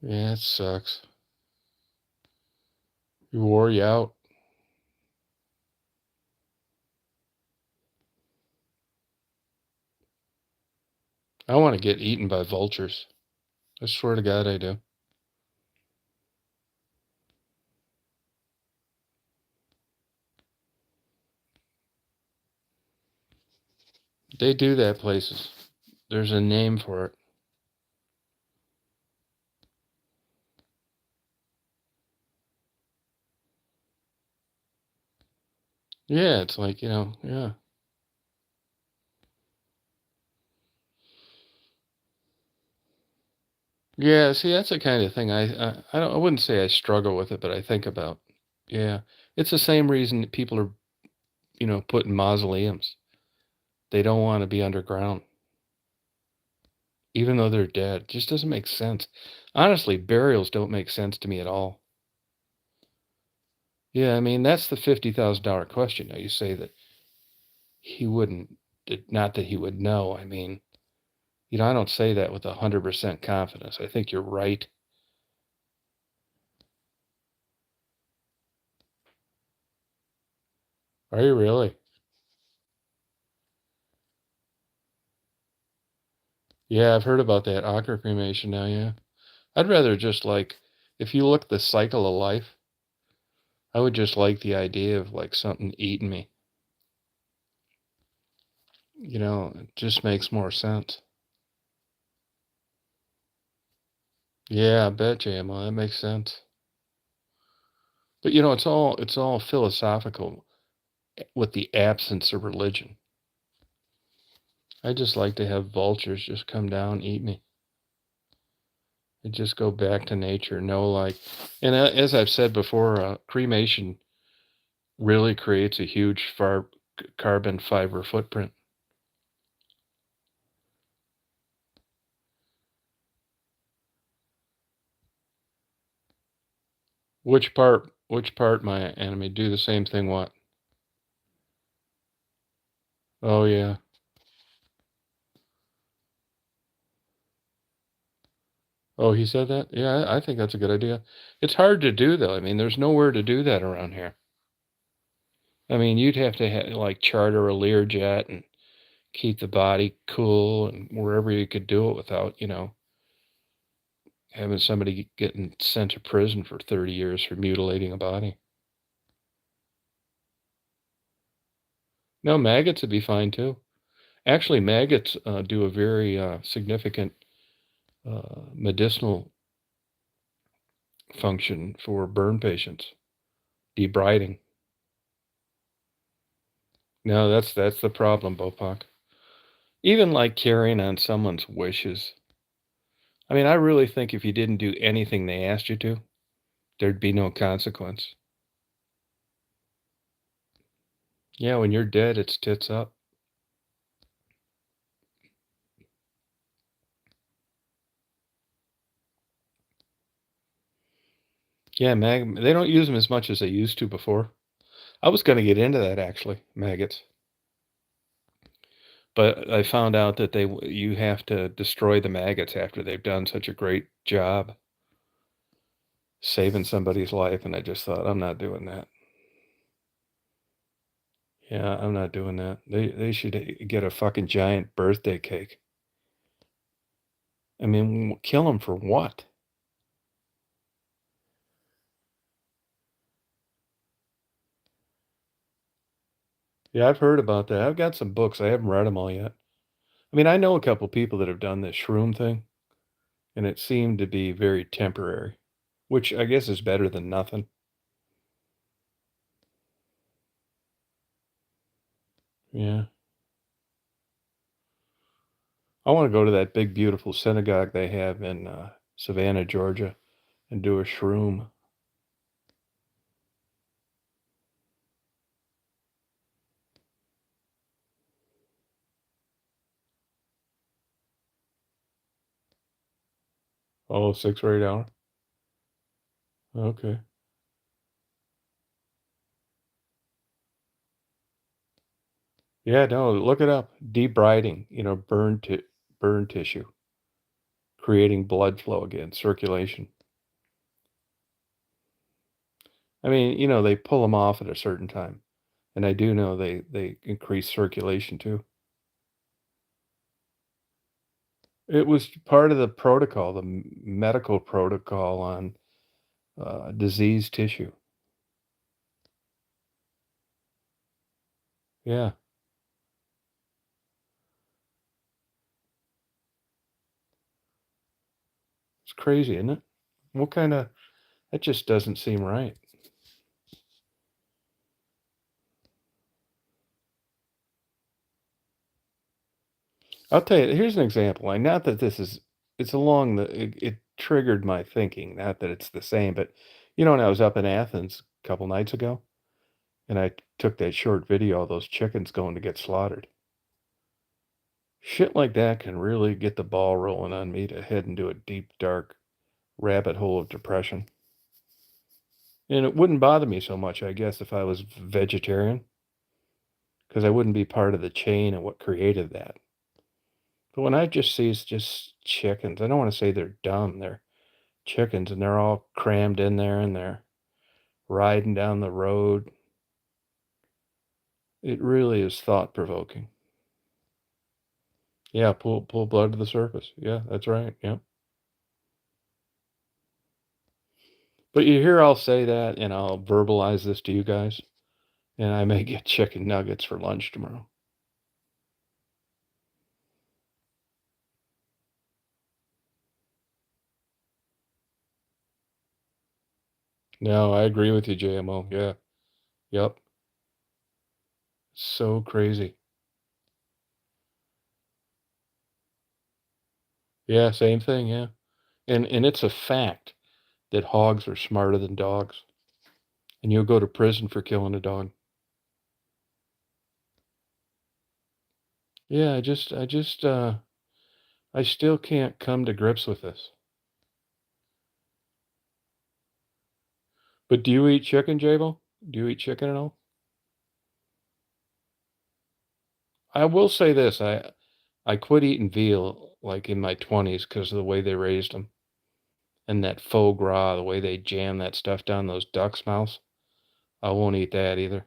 Yeah, it sucks. It wore you out. I want to get eaten by vultures. I swear to God, I do. They do that places. There's a name for it. Yeah, it's like, yeah. Yeah, see, that's the kind of thing I wouldn't say I struggle with it, but I think about. Yeah. It's the same reason that people are, put in mausoleums. They don't want to be underground, even though they're dead. It just doesn't make sense. Honestly, burials don't make sense to me at all. Yeah, I mean, that's the $50,000 question. Now you say that he wouldn't, not that he would know. I mean, I don't say that with 100% confidence. I think you're right. Are you really? Yeah, I've heard about that aqua cremation now, yeah. I'd rather just like, if you look at the cycle of life, I would just like the idea of like something eating me. It just makes more sense. Yeah, I bet you, Emma, that makes sense. But it's all philosophical with the absence of religion. I just like to have vultures just come down and eat me. and just go back to nature. No, like, and as I've said before, cremation really creates a huge carbon fiber footprint. Which part? Which part, my enemy? Do the same thing. What? Oh yeah. Oh, he said that. Yeah, I think that's a good idea. It's hard to do though. I mean, there's nowhere to do that around here. I mean, you'd have to like charter a Learjet and keep the body cool and wherever you could do it without, having somebody getting sent to prison for 30 years for mutilating a body. No, maggots would be fine too. Actually, maggots do a very significant medicinal function for burn patients, debriding. No, that's the problem, Bopak. Even like carrying on someone's wishes. I mean, I really think if you didn't do anything they asked you to, there'd be no consequence. Yeah, when you're dead, it's tits up. Yeah, they don't use them as much as they used to before. I was gonna get into that actually, maggots. But I found out that you have to destroy the maggots after they've done such a great job saving somebody's life, and I just thought, I'm not doing that. Yeah, I'm not doing that. They should get a fucking giant birthday cake. I mean, kill them for what? Yeah, I've heard about that. I've got some books. I haven't read them all yet. I mean, I know a couple people that have done this shroom thing, and it seemed to be very temporary, which I guess is better than nothing. Yeah. I want to go to that big, beautiful synagogue they have in Savannah, Georgia, and do a shroom. Oh, 6 or 8 hour. Okay. Yeah, no, look it up. Debriding, burn tissue, creating blood flow again, circulation. I mean, they pull them off at a certain time, and I do know they increase circulation too. It was part of the protocol, the medical protocol on diseased tissue. Yeah, it's crazy, isn't it? What kind of that just doesn't seem right. I'll tell you, here's an example. Like, not that it's along it triggered my thinking. Not that it's the same, but when I was up in Athens a couple nights ago, and I took that short video of those chickens going to get slaughtered. Shit like that can really get the ball rolling on me to head into a deep, dark rabbit hole of depression. And it wouldn't bother me so much, I guess, if I was vegetarian, because I wouldn't be part of the chain of what created that. But when I just see it's just chickens, I don't want to say they're dumb. They're chickens, and they're all crammed in there, and they're riding down the road. It really is thought provoking. Yeah, pull blood to the surface. Yeah, that's right. Yeah. But you hear I'll say that, and I'll verbalize this to you guys, and I may get chicken nuggets for lunch tomorrow. No, I agree with you, JMO. Yeah. Yep. So crazy. Yeah, same thing. Yeah. And it's a fact that hogs are smarter than dogs. And you'll go to prison for killing a dog. Yeah, I still can't come to grips with this. But do you eat chicken, Jabo? Do you eat chicken at all? I will say this, I quit eating veal, like, in my 20s because of the way they raised them, and that foie gras, the way they jam that stuff down those ducks' mouths. I won't eat that either.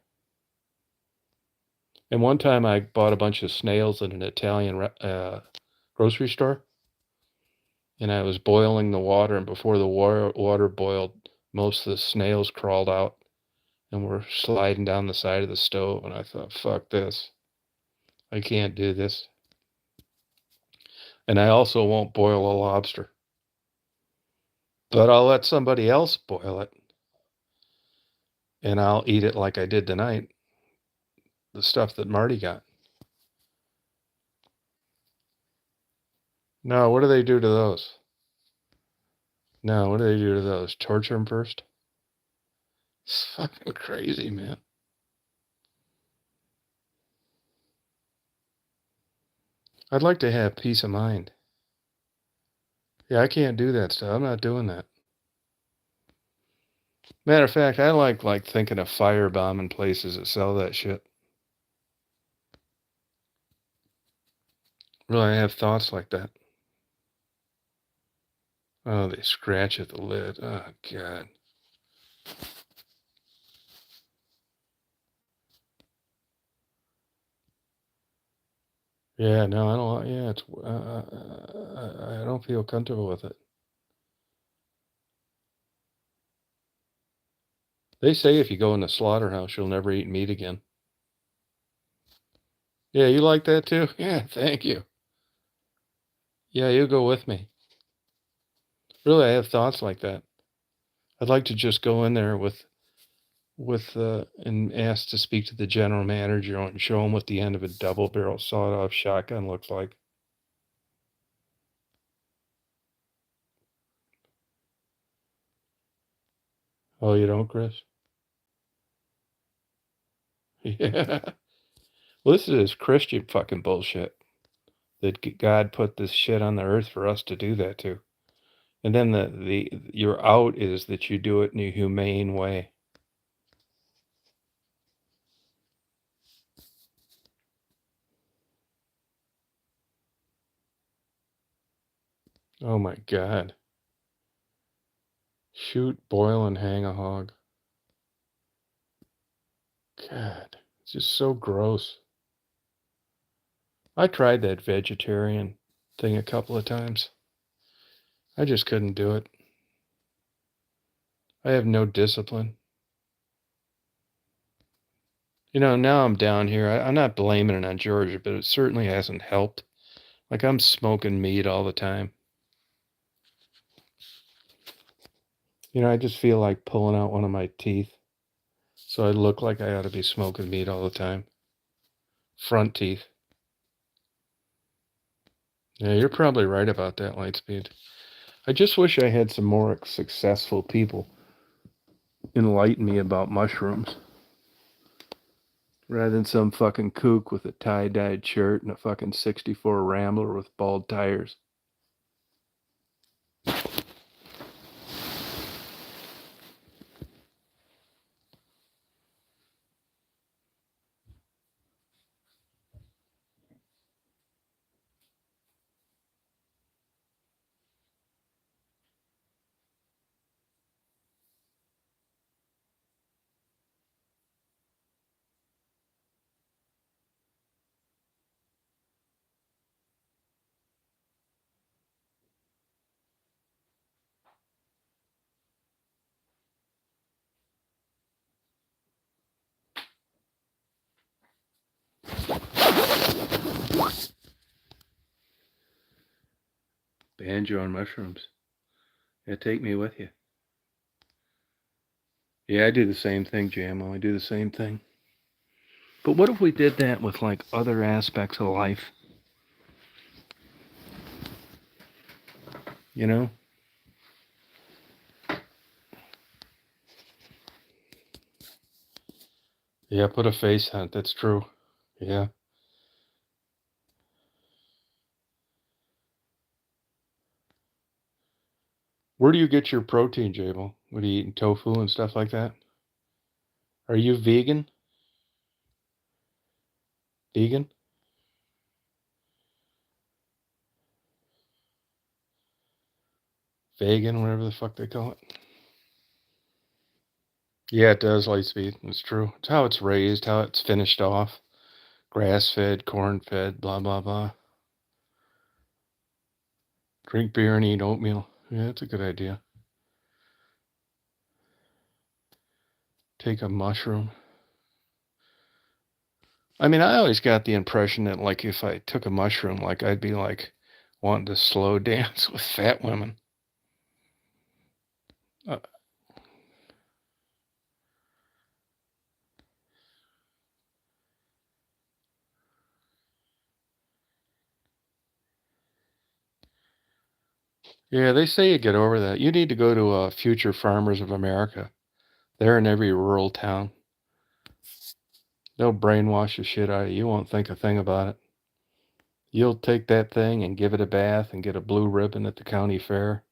And one time I bought a bunch of snails at an Italian grocery store, and I was boiling the water, and before the water boiled, most of the snails crawled out and were sliding down the side of the stove, and I thought, fuck this. I can't do this. And I also won't boil a lobster. But I'll let somebody else boil it, and I'll eat it like I did tonight, the stuff that Marty got. No, what do they do to those? No, what do they do to those? Torture them first? It's fucking crazy, man. I'd like to have peace of mind. Yeah, I can't do that stuff. I'm not doing that. Matter of fact, I like thinking of firebombing places that sell that shit. Really, I have thoughts like that. Oh, they scratch at the lid. Oh, God. Yeah, no, I don't. Yeah, it's. I don't feel comfortable with it. They say if you go in the slaughterhouse, you'll never eat meat again. Yeah, you like that too? Yeah, thank you. Yeah, you go with me. Really, I have thoughts like that. I'd like to just go in there and ask to speak to the general manager and show him what the end of a double barrel sawed-off shotgun looks like. Oh, you don't, Chris? Yeah. Well, this is Christian fucking bullshit. That God put this shit on the earth for us to do that to. And then your out is that you do it in a humane way. Oh my God. Shoot, boil, and hang a hog. God, it's just so gross. I tried that vegetarian thing a couple of times. I just couldn't do it. I have no discipline. Now I'm down here. I'm not blaming it on Georgia, but it certainly hasn't helped. Like, I'm smoking meat all the time. I just feel like pulling out one of my teeth. So I look like I ought to be smoking meat all the time. Front teeth. Yeah, you're probably right about that, Lightspeed. I just wish I had some more successful people enlighten me about mushrooms. Rather than some fucking kook with a tie-dyed shirt and a fucking 64 Rambler with bald tires. Banjo and mushrooms. Yeah, take me with you. Yeah, I do the same thing, JMO. I do the same thing. But what if we did that with, like, other aspects of life? You know? Yeah, put a face on it. That's true. Yeah. Where do you get your protein, Jable? What are you eating, tofu and stuff like that? Are you vegan? Vegan? Vegan, whatever the fuck they call it. Yeah, it does, Lightspeed. It's true. It's how it's raised, how it's finished off. Grass-fed, corn-fed, blah, blah, blah. Drink beer and eat oatmeal. Yeah, that's a good idea. Take a mushroom. I mean, I always got the impression that, like, if I took a mushroom, like, I'd be, like, wanting to slow dance with fat women. Uh, yeah, they say you get over that. You need to go to Future Farmers of America. They're in every rural town. They'll brainwash the shit out of you. You won't think a thing about it. You'll take that thing and give it a bath and get a blue ribbon at the county fair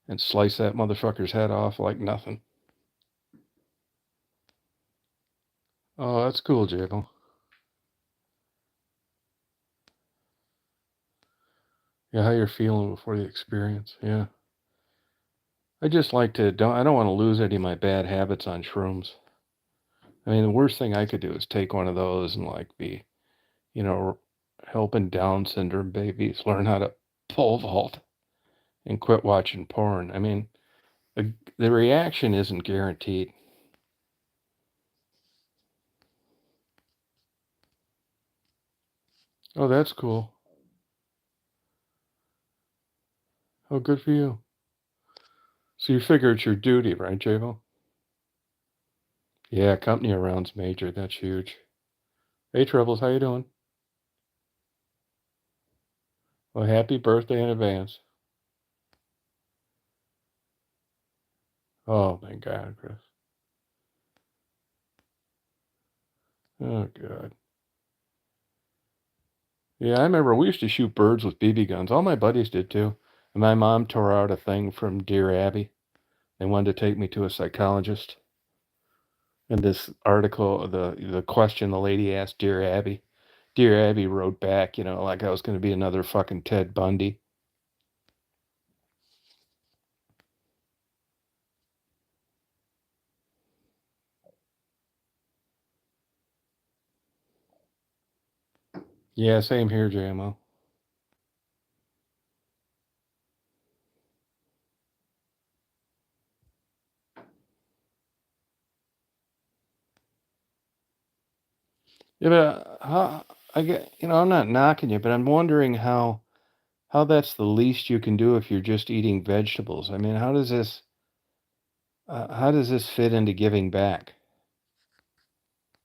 and slice that motherfucker's head off like nothing. Oh, that's cool, Jable. Yeah, how you're feeling before the experience. Yeah. I just like to I don't want to lose any of my bad habits on shrooms. I mean, the worst thing I could do is take one of those and like be, you know, helping Down syndrome babies learn how to pole vault and quit watching porn. I mean, the reaction isn't guaranteed. Oh, that's cool. Oh, good for you. So you figure it's your duty, right, Jabo? Yeah, company around's major. That's huge. Hey, Troubles, how you doing? Well, happy birthday in advance. Oh my God, Chris. Oh God. Yeah, I remember we used to shoot birds with BB guns. All my buddies did too. And my mom tore out a thing from Dear Abby. They wanted to take me to a psychologist. And this article, the question the lady asked Dear Abby wrote back, like I was going to be another fucking Ted Bundy. Yeah, same here, JMO. Yeah, but how, I get, I'm not knocking you, but I'm wondering how that's the least you can do if you're just eating vegetables. I mean, how does this fit into giving back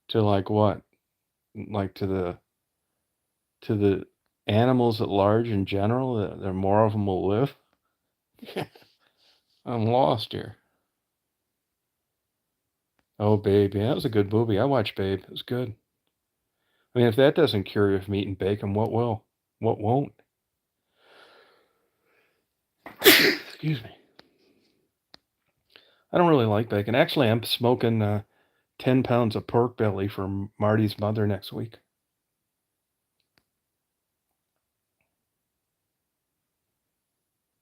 to like what? Like to the animals at large in general, that there more of them will live? I'm lost here. Oh, Babe, yeah, that was a good movie. I watched Babe. It was good. I mean, if that doesn't cure you from eating bacon, what will? What won't? Excuse me. I don't really like bacon. Actually, I'm smoking 10 pounds of pork belly for Marty's mother next week.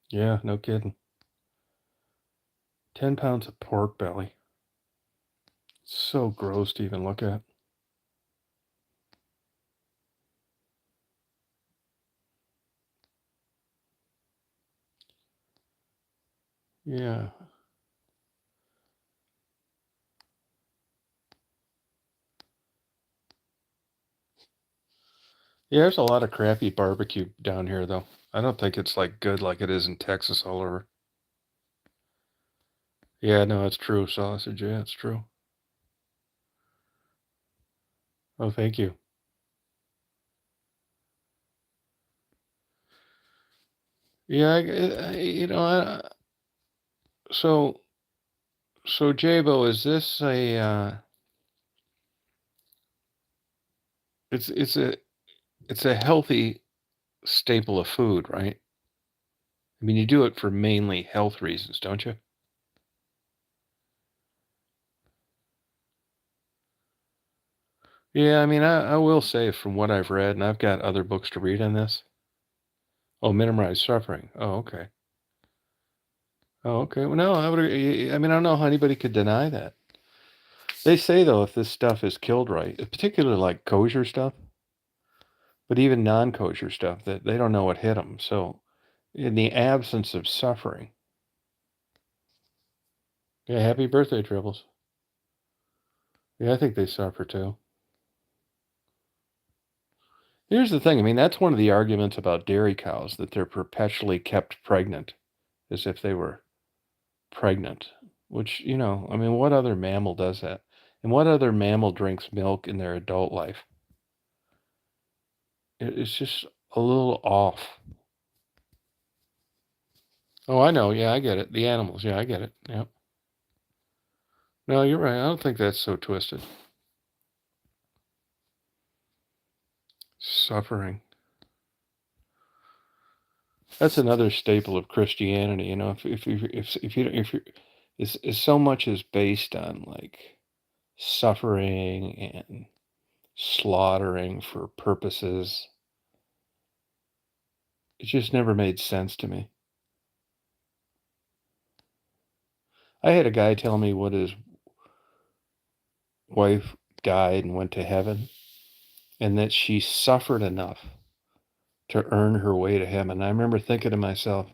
Yeah, no kidding. 10 pounds of pork belly. So gross to even look at. Yeah. Yeah, there's a lot of crappy barbecue down here, though. I don't think it's like good like it is in Texas all over. Yeah, no, it's true. Sausage, yeah, it's true. Oh, thank you. Yeah, so, so Jabo, is this a, It's it's a healthy staple of food, right? I mean, you do it for mainly health reasons, don't you? Yeah, I mean, I will say from what I've read, and I've got other books to read on this. Oh, minimize suffering. Oh, okay. Oh, okay. Well, no, I mean, I don't know how anybody could deny that. They say though, if this stuff is killed right, particularly like kosher stuff, but even non-kosher stuff, that they don't know what hit them. So, in the absence of suffering, yeah, happy birthday, Tribbles. Yeah, I think they suffer too. Here's the thing. I mean, that's one of the arguments about dairy cows that they're perpetually kept pregnant, as if they were pregnant. Which, I mean, what other mammal does that? And what other mammal drinks milk in their adult life? It's just a little off. Oh, I know. Yeah, I get it. The animals. Yeah, I get it. Yeah. No, you're right. I don't think that's so twisted. Suffering. That's another staple of Christianity. If you is so much is based on like suffering and slaughtering for purposes. It just never made sense to me. I had a guy tell me what his wife died and went to heaven, and that she suffered enough to earn her way to heaven. And I remember thinking to myself,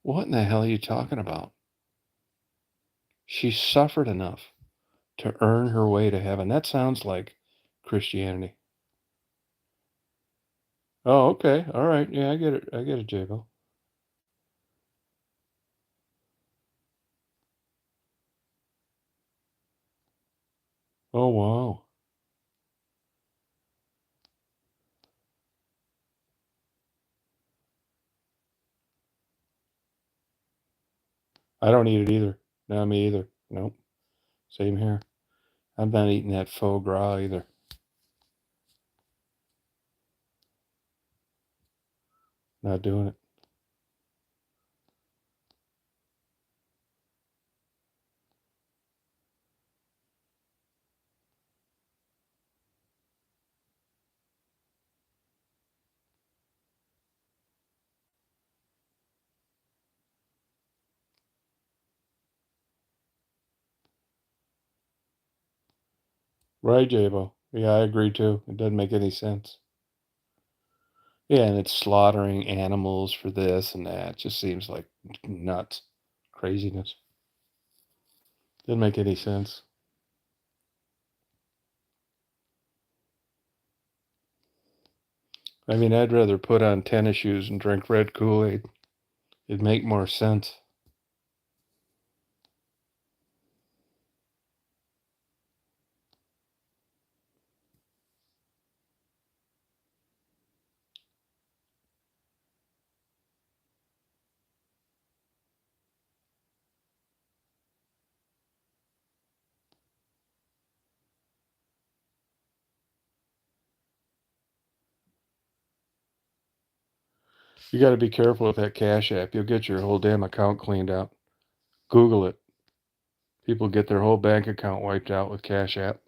what in the hell are you talking about? She suffered enough to earn her way to heaven. That sounds like Christianity. Oh, okay. All right. Yeah, I get it. I get it, Jabo. Oh, wow. I don't eat it either. No, me either. Nope. Same here. I'm not eating that faux gras either. Not doing it. Right, Jabo. Yeah, I agree too. It doesn't make any sense. Yeah, and it's slaughtering animals for this and that. It just seems like nuts. Craziness. Doesn't make any sense. I mean, I'd rather put on tennis shoes and drink red Kool-Aid. It'd make more sense. You got to be careful with that Cash App. You'll get your whole damn account cleaned out. Google it. People get their whole bank account wiped out with Cash App.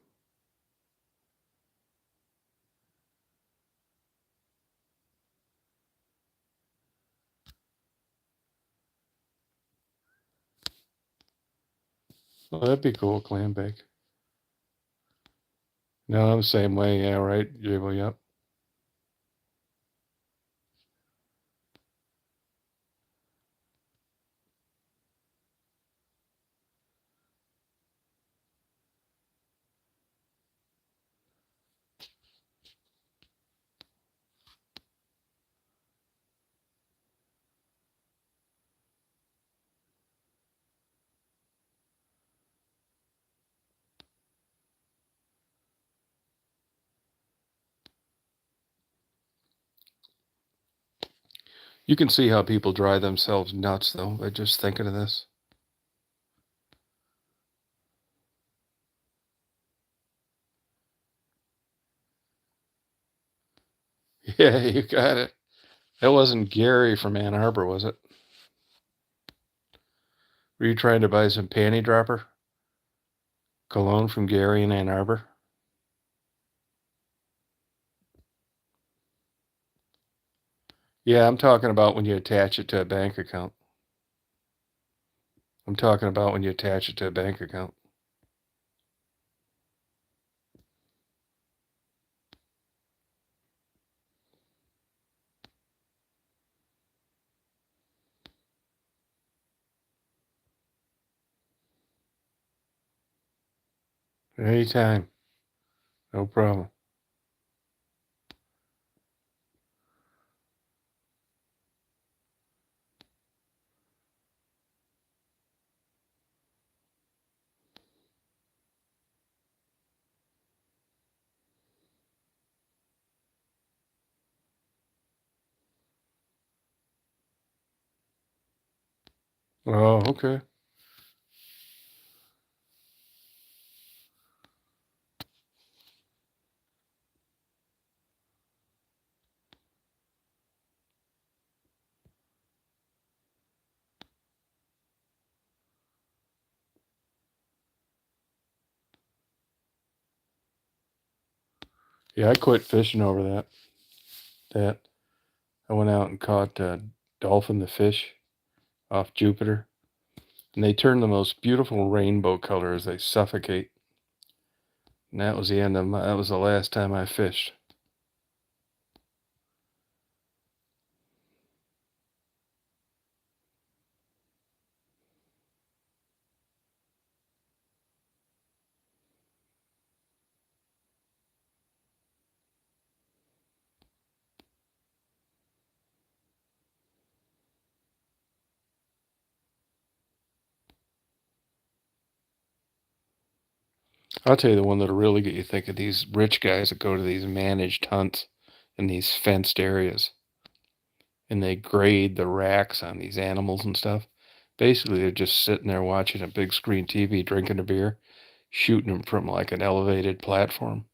Well, that'd be cool, clam bake. No, I'm the same way. Yeah, right, Jabo. Yep. You can see how people drive themselves nuts, though, by just thinking of this. Yeah, you got it. That wasn't Gary from Ann Arbor, was it? Were you trying to buy some panty dropper cologne from Gary in Ann Arbor? Yeah, I'm talking about when you attach it to a bank account. I'm talking about when you attach it to a bank account. Anytime. No problem. Oh, okay. Yeah, I quit fishing over that. I went out and caught dolphin the fish off Jupiter, and they turn the most beautiful rainbow colors. They suffocate. And that was the end of that was the last time I fished. I'll tell you the one that'll really get you thinking, these rich guys that go to these managed hunts in these fenced areas and they grade the racks on these animals and stuff. Basically, they're just sitting there watching a big screen TV, drinking a beer, shooting them from like an elevated platform.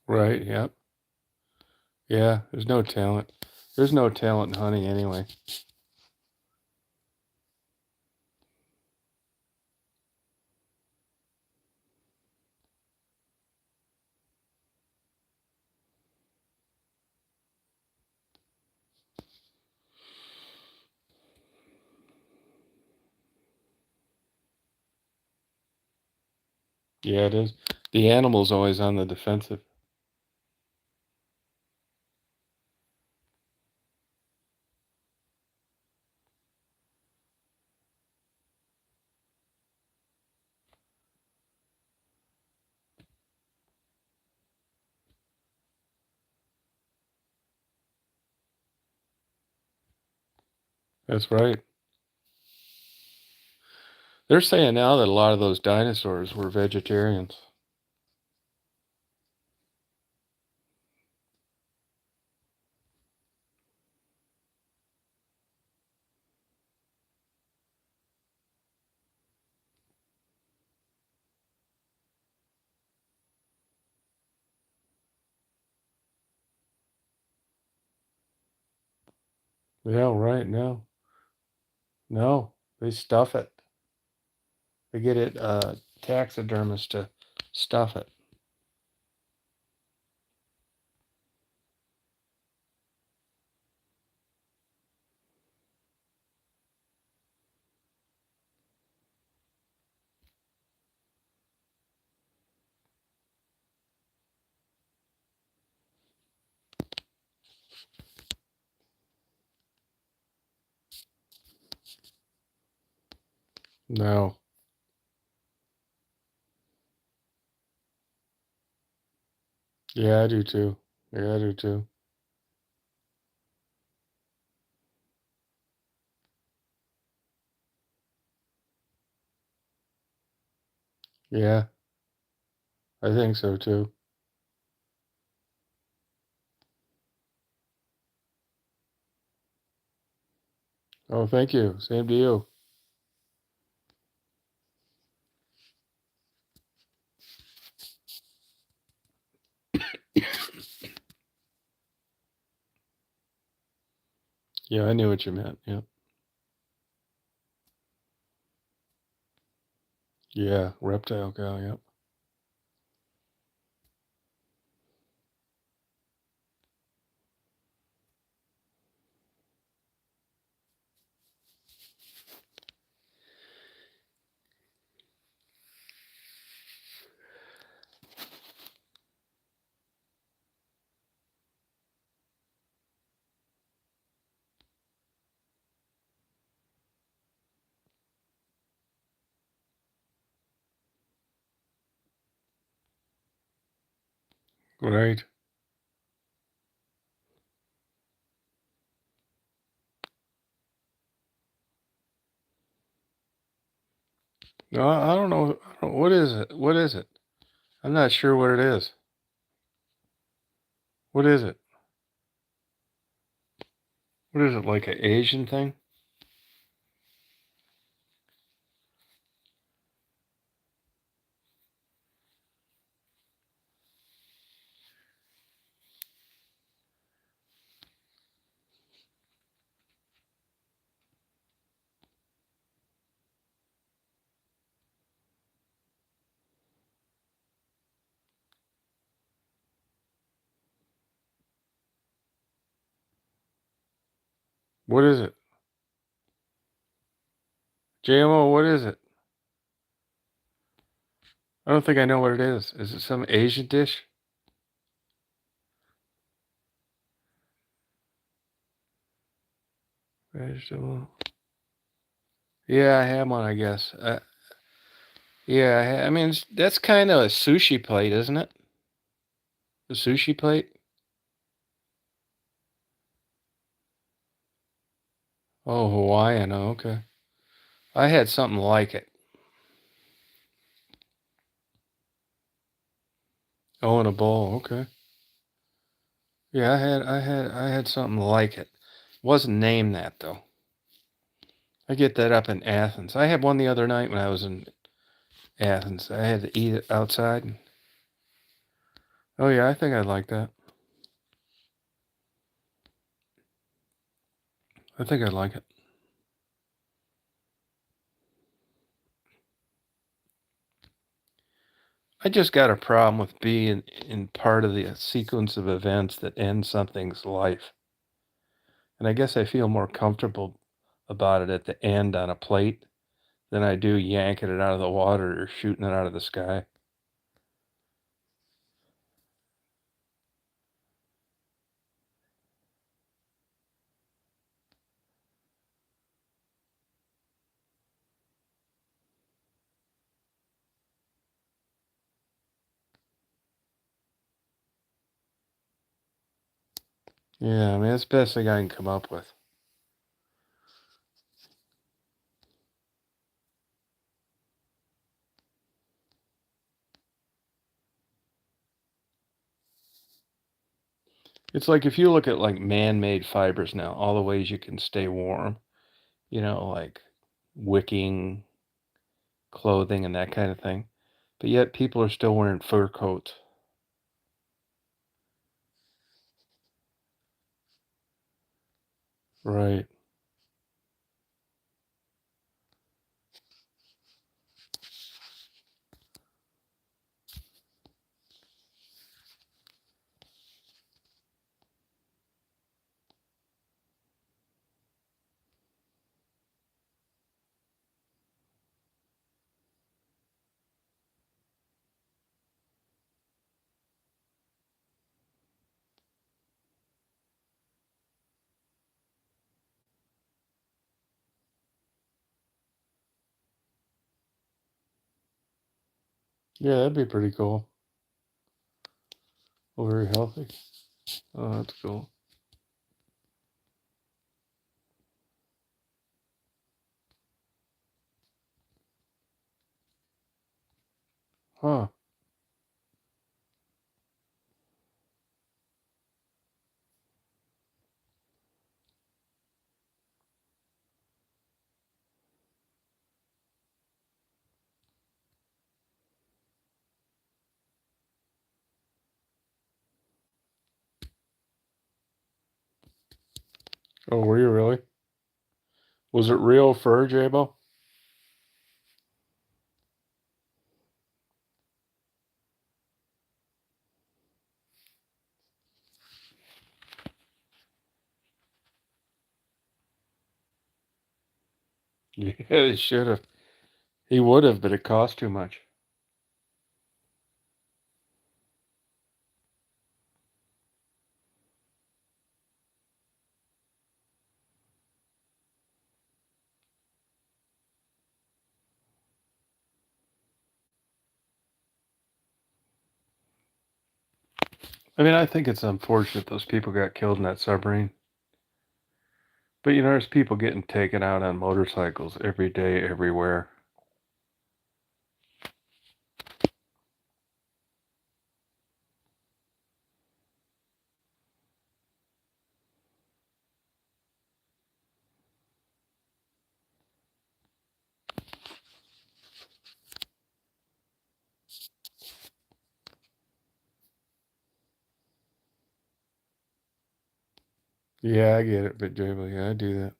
Right, yep. Yeah, there's no talent. There's no talent in hunting anyway. Yeah, it is. The animal's always on the defensive. That's right. They're saying now that a lot of those dinosaurs were vegetarians. Yeah, right. No, no, they stuff it. They get it taxidermist to stuff it. No. Yeah, I do too. Yeah, I do too. Yeah, I think so too. Oh, thank you. Same to you. Yeah, I knew what you meant. Yeah. Yeah, reptile cow. Yep. Right. No, I don't know. What is it? What is it? I'm not sure what it is. What is it? What is it? Like an Asian thing? What is it? JMO, what is it? I don't think I know what it is. Is it some Asian dish? Vegetable. Yeah, I have one, I guess. Yeah, I mean, that's kind of a sushi plate, isn't it? A sushi plate? Oh, Hawaiian. Oh, okay. I had something like it. Oh, in a bowl. Okay. Yeah, I had something like it. Wasn't named that though. I get that up in Athens. I had one the other night when I was in Athens. I had to eat it outside. Oh yeah, I think I'd like that. I think I'd like it. I just got a problem with being in part of the sequence of events that end something's life. And I guess I feel more comfortable about it at the end on a plate than I do yanking it out of the water or shooting it out of the sky. Yeah, I mean, that's the best thing I can come up with. It's like if you look at like man-made fibers now, all the ways you can stay warm, like wicking, clothing, and that kind of thing. But yet people are still wearing fur coats. Right. Yeah, that'd be pretty cool. Oh, very healthy. Oh, that's cool. Huh. Oh, were you really? Was it real fur, Jabo? Yeah, they should have. He would have, but it cost too much. I mean, I think it's unfortunate those people got killed in that submarine. But there's people getting taken out on motorcycles every day, everywhere. Yeah, I get it, but Jabo, yeah, I do that.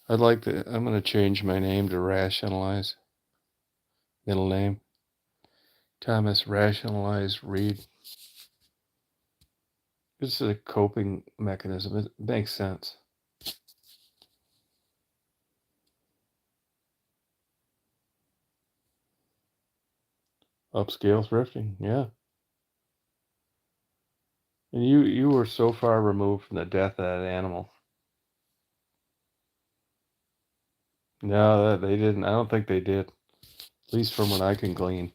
I'd like to. I'm gonna change my name to Rationalize. Middle name Thomas Rationalize Reed. This is a coping mechanism. It makes sense. Upscale thrifting, yeah. And you were so far removed from the death of that animal. No, they didn't. I don't think they did. At least from what I can glean.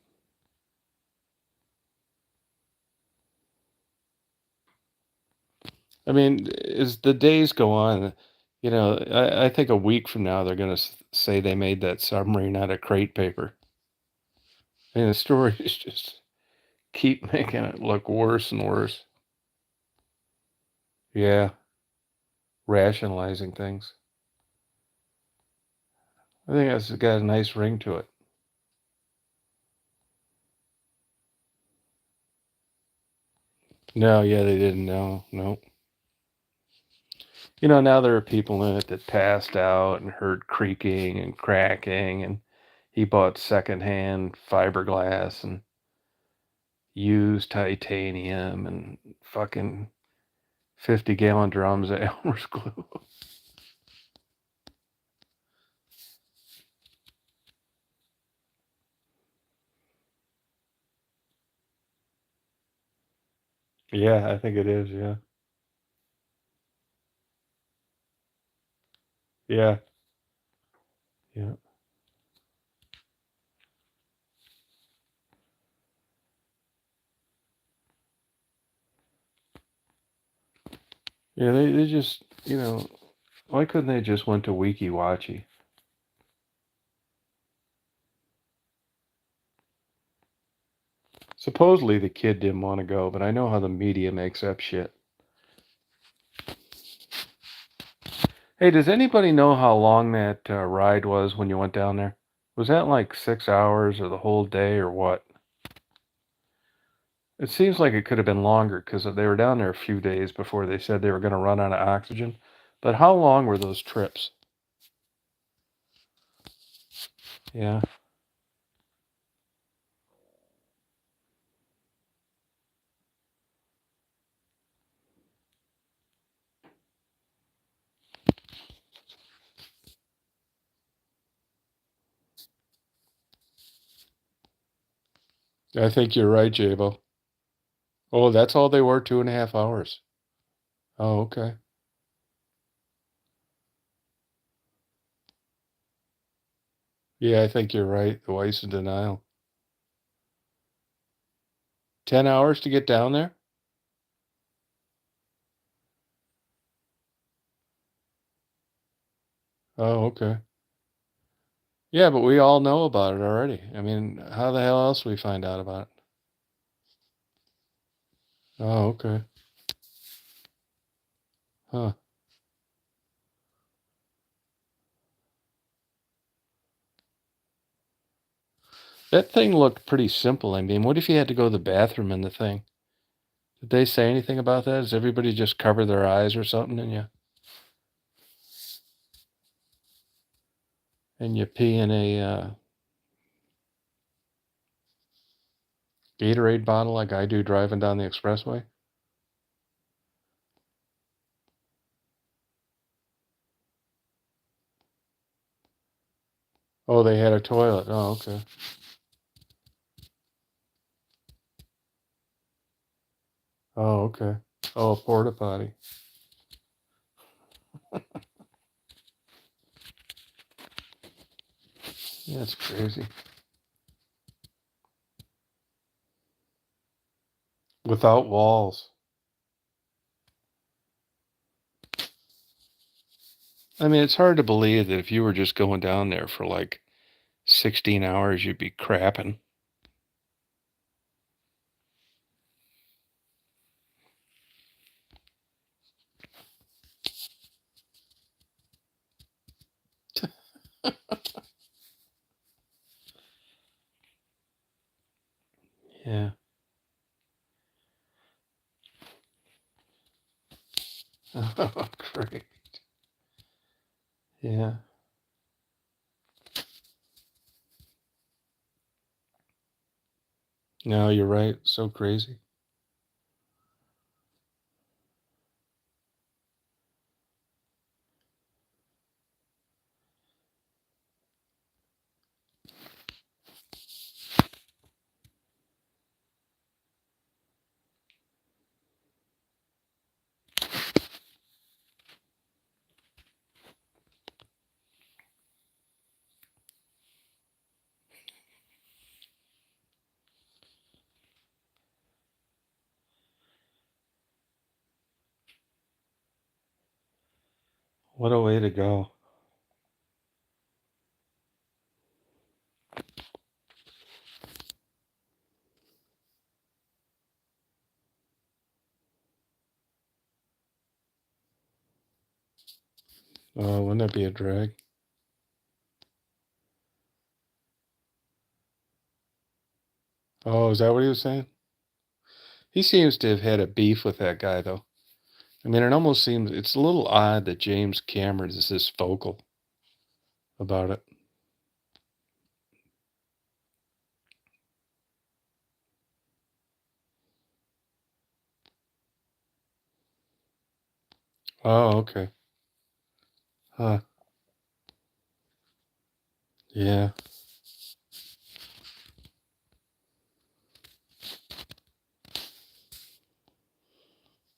I mean, as the days go on, I think a week from now they're going to say they made that submarine out of crate paper. And the stories just keep making it look worse and worse. Yeah, rationalizing things. I think that's got a nice ring to it. No, yeah, they didn't. No, no. Now there are people in it that passed out and heard creaking and cracking, and he bought secondhand fiberglass and used titanium and fucking 50-gallon drums of Elmer's glue. Yeah, I think it is. Yeah. Yeah. Yeah. Yeah, they just, why couldn't they just went to Wiki Watchy? Supposedly the kid didn't want to go, but I know how the media makes up shit. Hey, does anybody know how long that ride was when you went down there? Was that like 6 hours or the whole day or what? It seems like it could have been longer because they were down there a few days before they said they were going to run out of oxygen. But how long were those trips? Yeah. I think you're right, Jabo. Oh, that's all they were, 2.5 hours. Oh, okay. Yeah, I think you're right. The wife's in denial. 10 hours to get down there? Oh, okay. Yeah, but we all know about it already. I mean, how the hell else we find out about it? Oh, okay. Huh. That thing looked pretty simple. I mean, what if you had to go to the bathroom in the thing? Did they say anything about that? Does everybody just cover their eyes or something and you pee in a Gatorade bottle like I do driving down the expressway? Oh, they had a toilet. Oh, okay. Oh, okay. Oh, a porta potty. That's crazy. Without walls. I mean, it's hard to believe that if you were just going down there for like 16 hours, you'd be crapping. Yeah. Oh, great. Yeah. No, you're right. So crazy. What a way to go. Oh, wouldn't that be a drag? Oh, is that what he was saying? He seems to have had a beef with that guy, though. I mean, it almost seems it's a little odd that James Cameron is this vocal about it. Oh, okay. Huh. Yeah.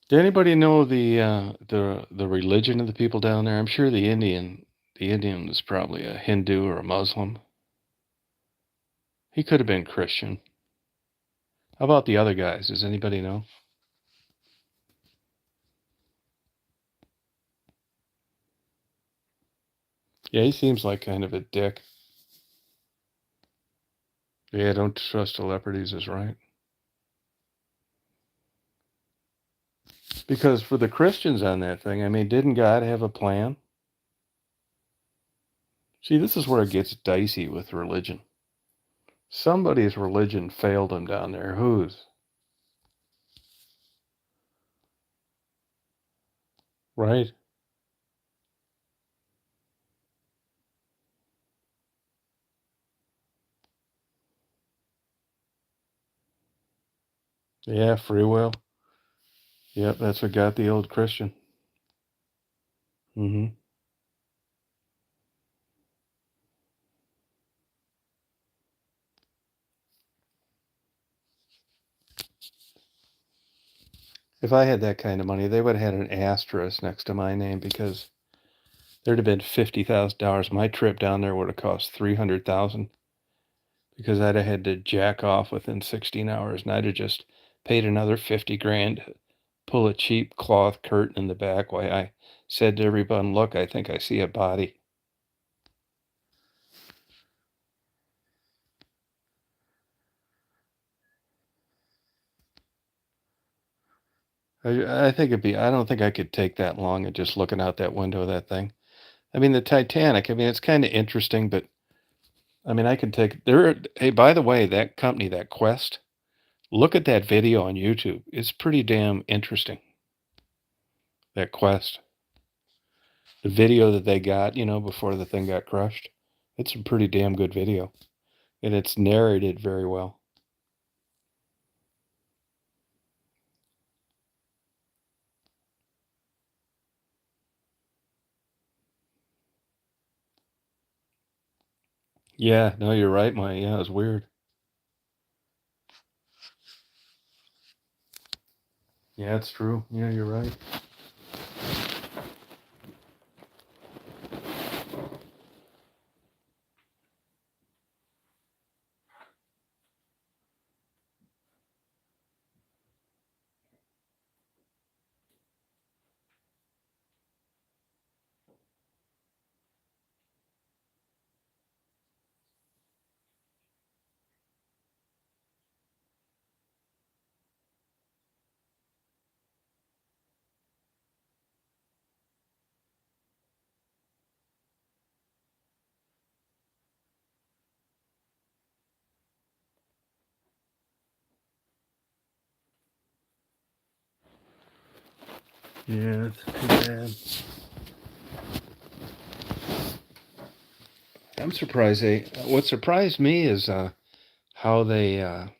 Did anybody know the religion of the people down there? I'm sure the Indian was probably a Hindu or a Muslim. He could have been Christian. How about the other guys? Does anybody know? Yeah, he seems like kind of a dick. Yeah, don't trust celebrities is right. Because for the Christians on that thing, I mean, didn't God have a plan? See, this is where it gets dicey with religion. Somebody's religion failed them down there. Whose? Right? Yeah, free will. Yep, that's what got the old Christian. Hmm. If I had that kind of money, they would have had an asterisk next to my name because there'd have been $50,000. My trip down there would have cost 300,000 because I'd have had to jack off within 16 hours, and I'd have just paid another 50 grand, pull a cheap cloth curtain in the back while I said to everyone, "Look, I think I see a body." I think it'd be I don't think I could take that long and just looking out that window of that thing. I mean, the Titanic, I mean, it's kinda interesting, but, I mean, I could take there hey, by the way, that company, that Quest, look at that video on YouTube. It's pretty damn interesting, that Quest. The video that they got, before the thing got crushed. It's a pretty damn good video, and it's narrated very well. Yeah, no, you're right, yeah, it was weird. Yeah, it's true. Yeah, you're right. Yeah, it's too bad. I'm surprised what surprised me is, how they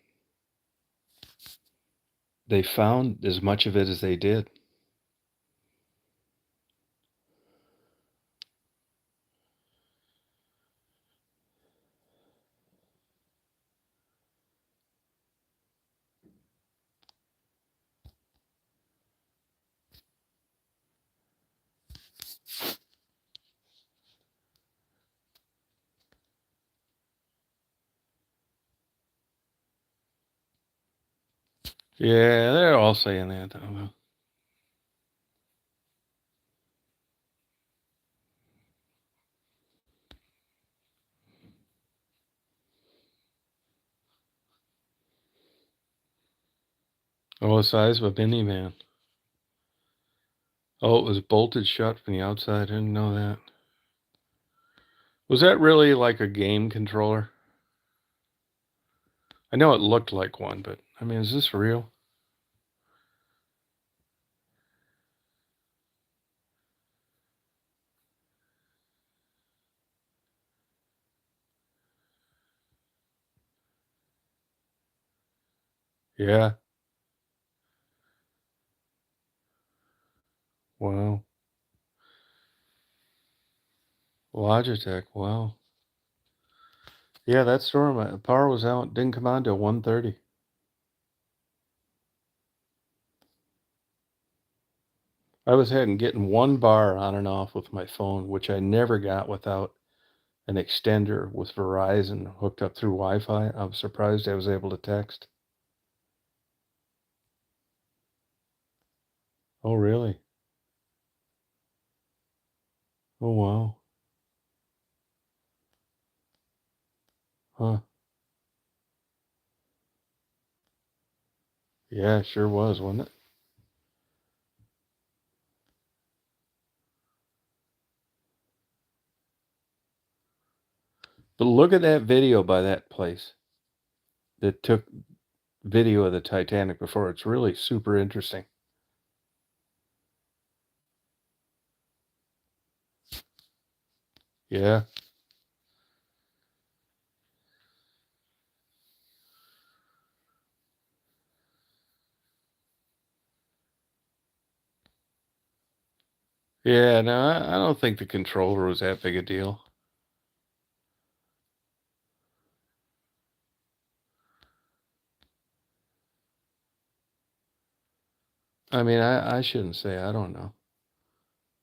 found as much of it as they did. Yeah, they're all saying that, though. Oh, the size of a minivan. Oh, it was bolted shut from the outside. I didn't know that. Was that really like a game controller? I know it looked like one, but I mean, is this real? Yeah. Wow. Logitech. Wow. Yeah, that storm, power was out. Didn't come on till 1:30. I was having getting one bar on and off with my phone, which I never got without an extender with Verizon hooked up through Wi-Fi. I was surprised I was able to text. Oh, really? Oh, wow. Huh. Yeah, it sure was, wasn't it? But look at that video by that place that took video of the Titanic before. It's really super interesting. Yeah. Yeah, no, I don't think the controller was that big a deal. I mean, I shouldn't say, I don't know.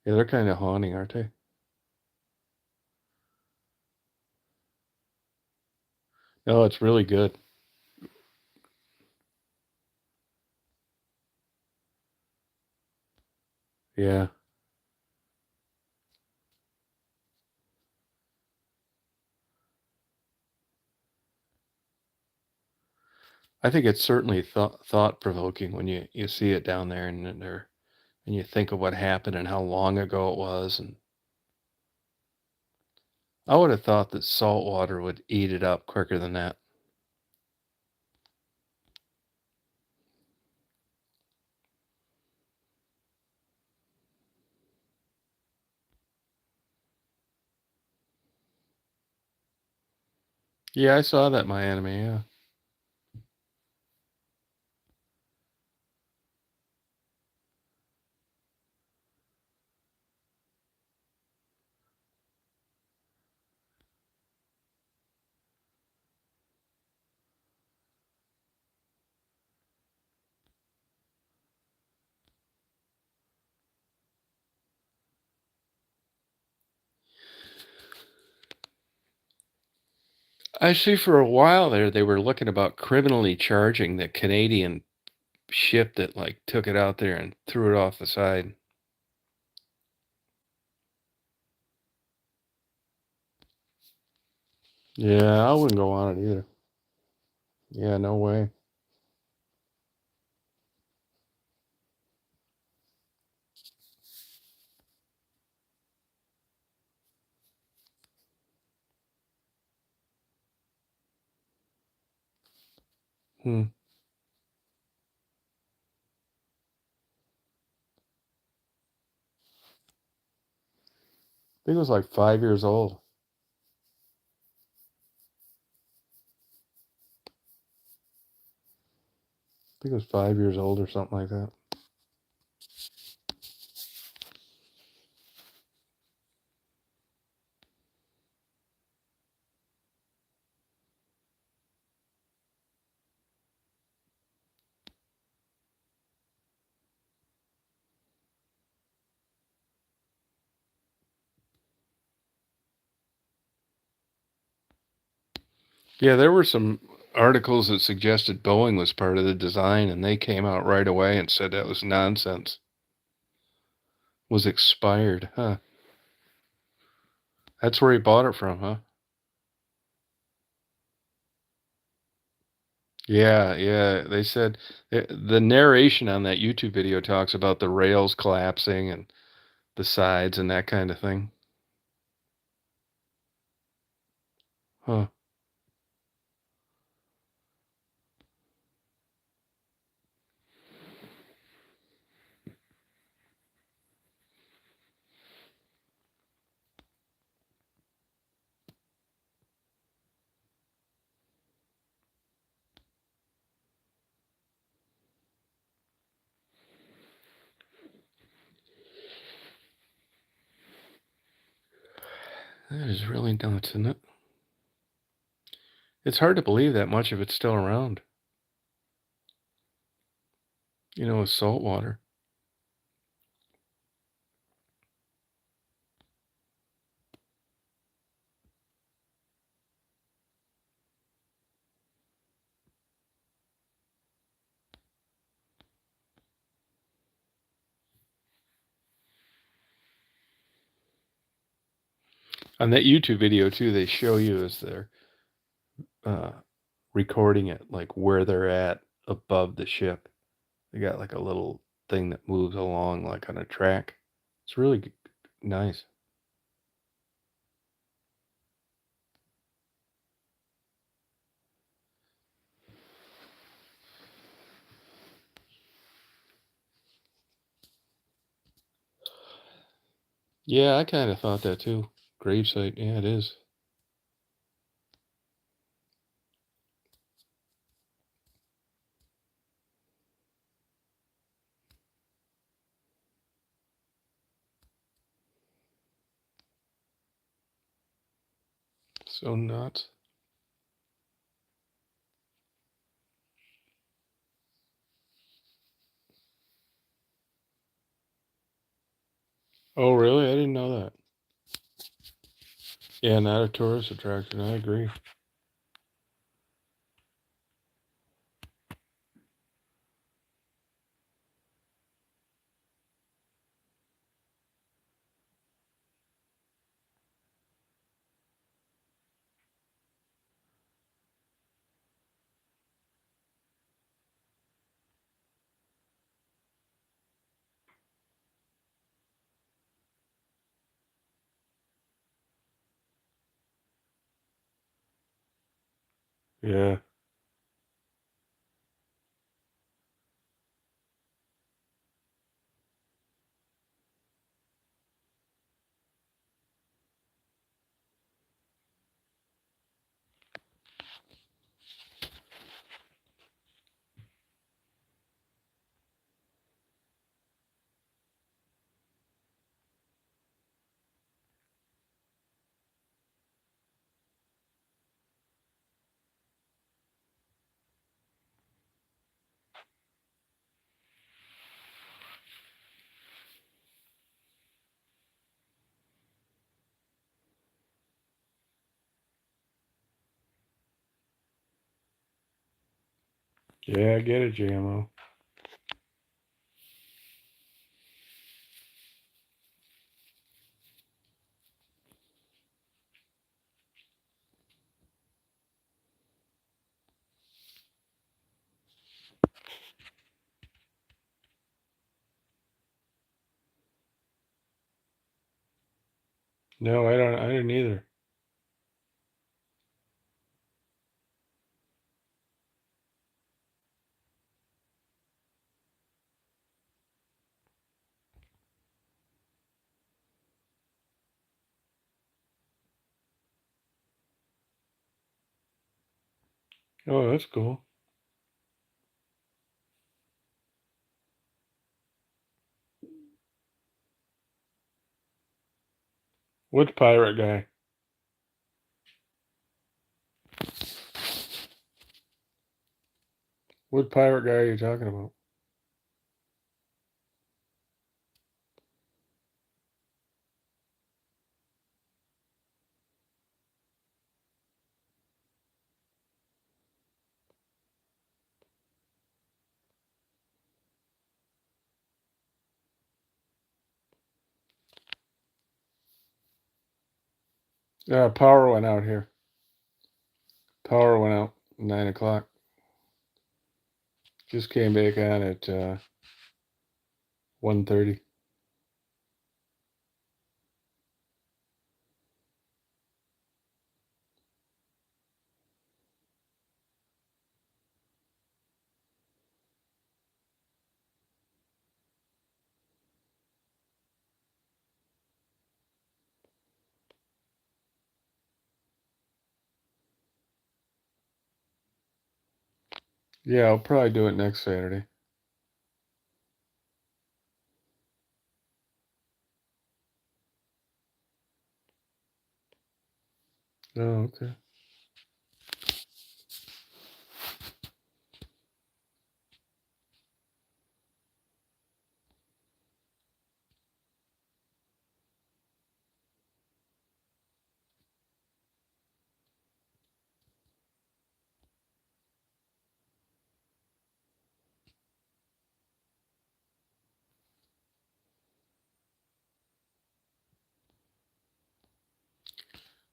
Yeah, they're kinda haunting, aren't they? No, it's really good. Yeah. I think it's certainly thought provoking when you see it down there and you think of what happened and how long ago it was. And I would have thought that salt water would eat it up quicker than that. Yeah, I saw that Miami. Yeah. I see for a while there they were looking about criminally charging the Canadian ship that like took it out there and threw it off the side. Yeah, I wouldn't go on it either. Yeah, no way. Hmm. I think it was like 5 years old. I think it was 5 years old or something like that. Yeah, there were some articles that suggested Boeing was part of the design, and they came out right away and said that was nonsense. Was expired, huh? That's where he bought it from, huh? Yeah, yeah. They said the narration on that YouTube video talks about the rails collapsing and the sides and that kind of thing. Huh. That is really nuts, isn't it? It's hard to believe that much of it's still around, with salt water. On that YouTube video too, they show you as they're uh, recording it, like where they're at above the ship. They got like a little thing that moves along like on a track. It's really nice. Yeah, I kind of thought that too. Gravesite, yeah, it is. So nuts. Oh, really? I didn't know that. Yeah, not a tourist attraction. I agree. Yeah. Yeah, I get it, JMO. No, I don't. I didn't either. Oh, that's cool. Which pirate guy? What pirate guy are you talking about? Power went out here. Power went out 9 o'clock. Just came back on at 1:30. Yeah, I'll probably do it next Saturday. Oh, okay.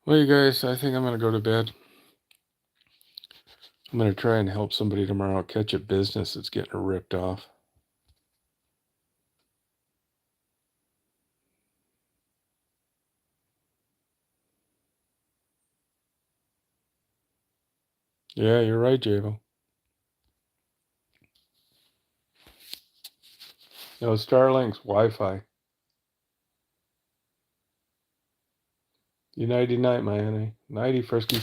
Well, you guys, I think I'm gonna go to bed. I'm gonna try and help somebody tomorrow catch a business that's getting ripped off. Yeah, you're right, Javo. No, Starlink's Wi-Fi. You nighty night, my honey. Nighty frisky.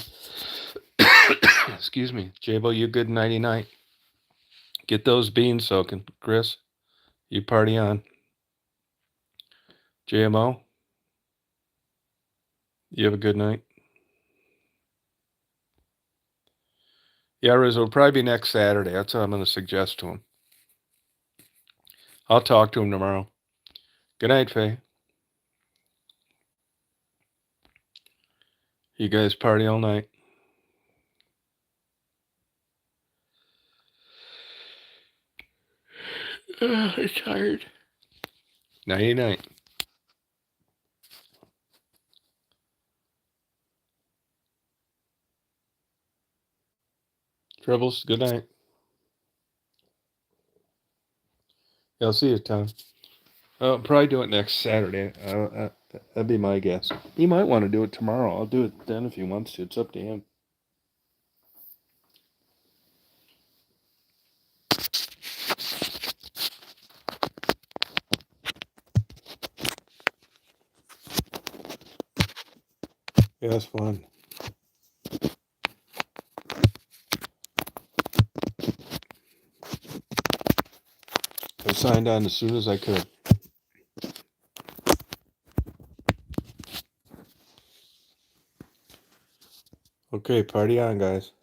Excuse me, Javo. You good nighty night. Get those beans soaking, Chris. You party on. JMO. You have a good night. Yeah, Riz, it'll probably be next Saturday. That's what I'm going to suggest to him. I'll talk to him tomorrow. Good night, Faye. You guys party all night. I'm tired. Nighty night. Troubles, good night. Yeah, I'll see you, Tom. I'll probably do it next Saturday. That'd be my guess. He might want to do it tomorrow. I'll do it then if he wants to. It's up to him. Yeah, it's fun. I signed on as soon as I could. Okay, party on, guys.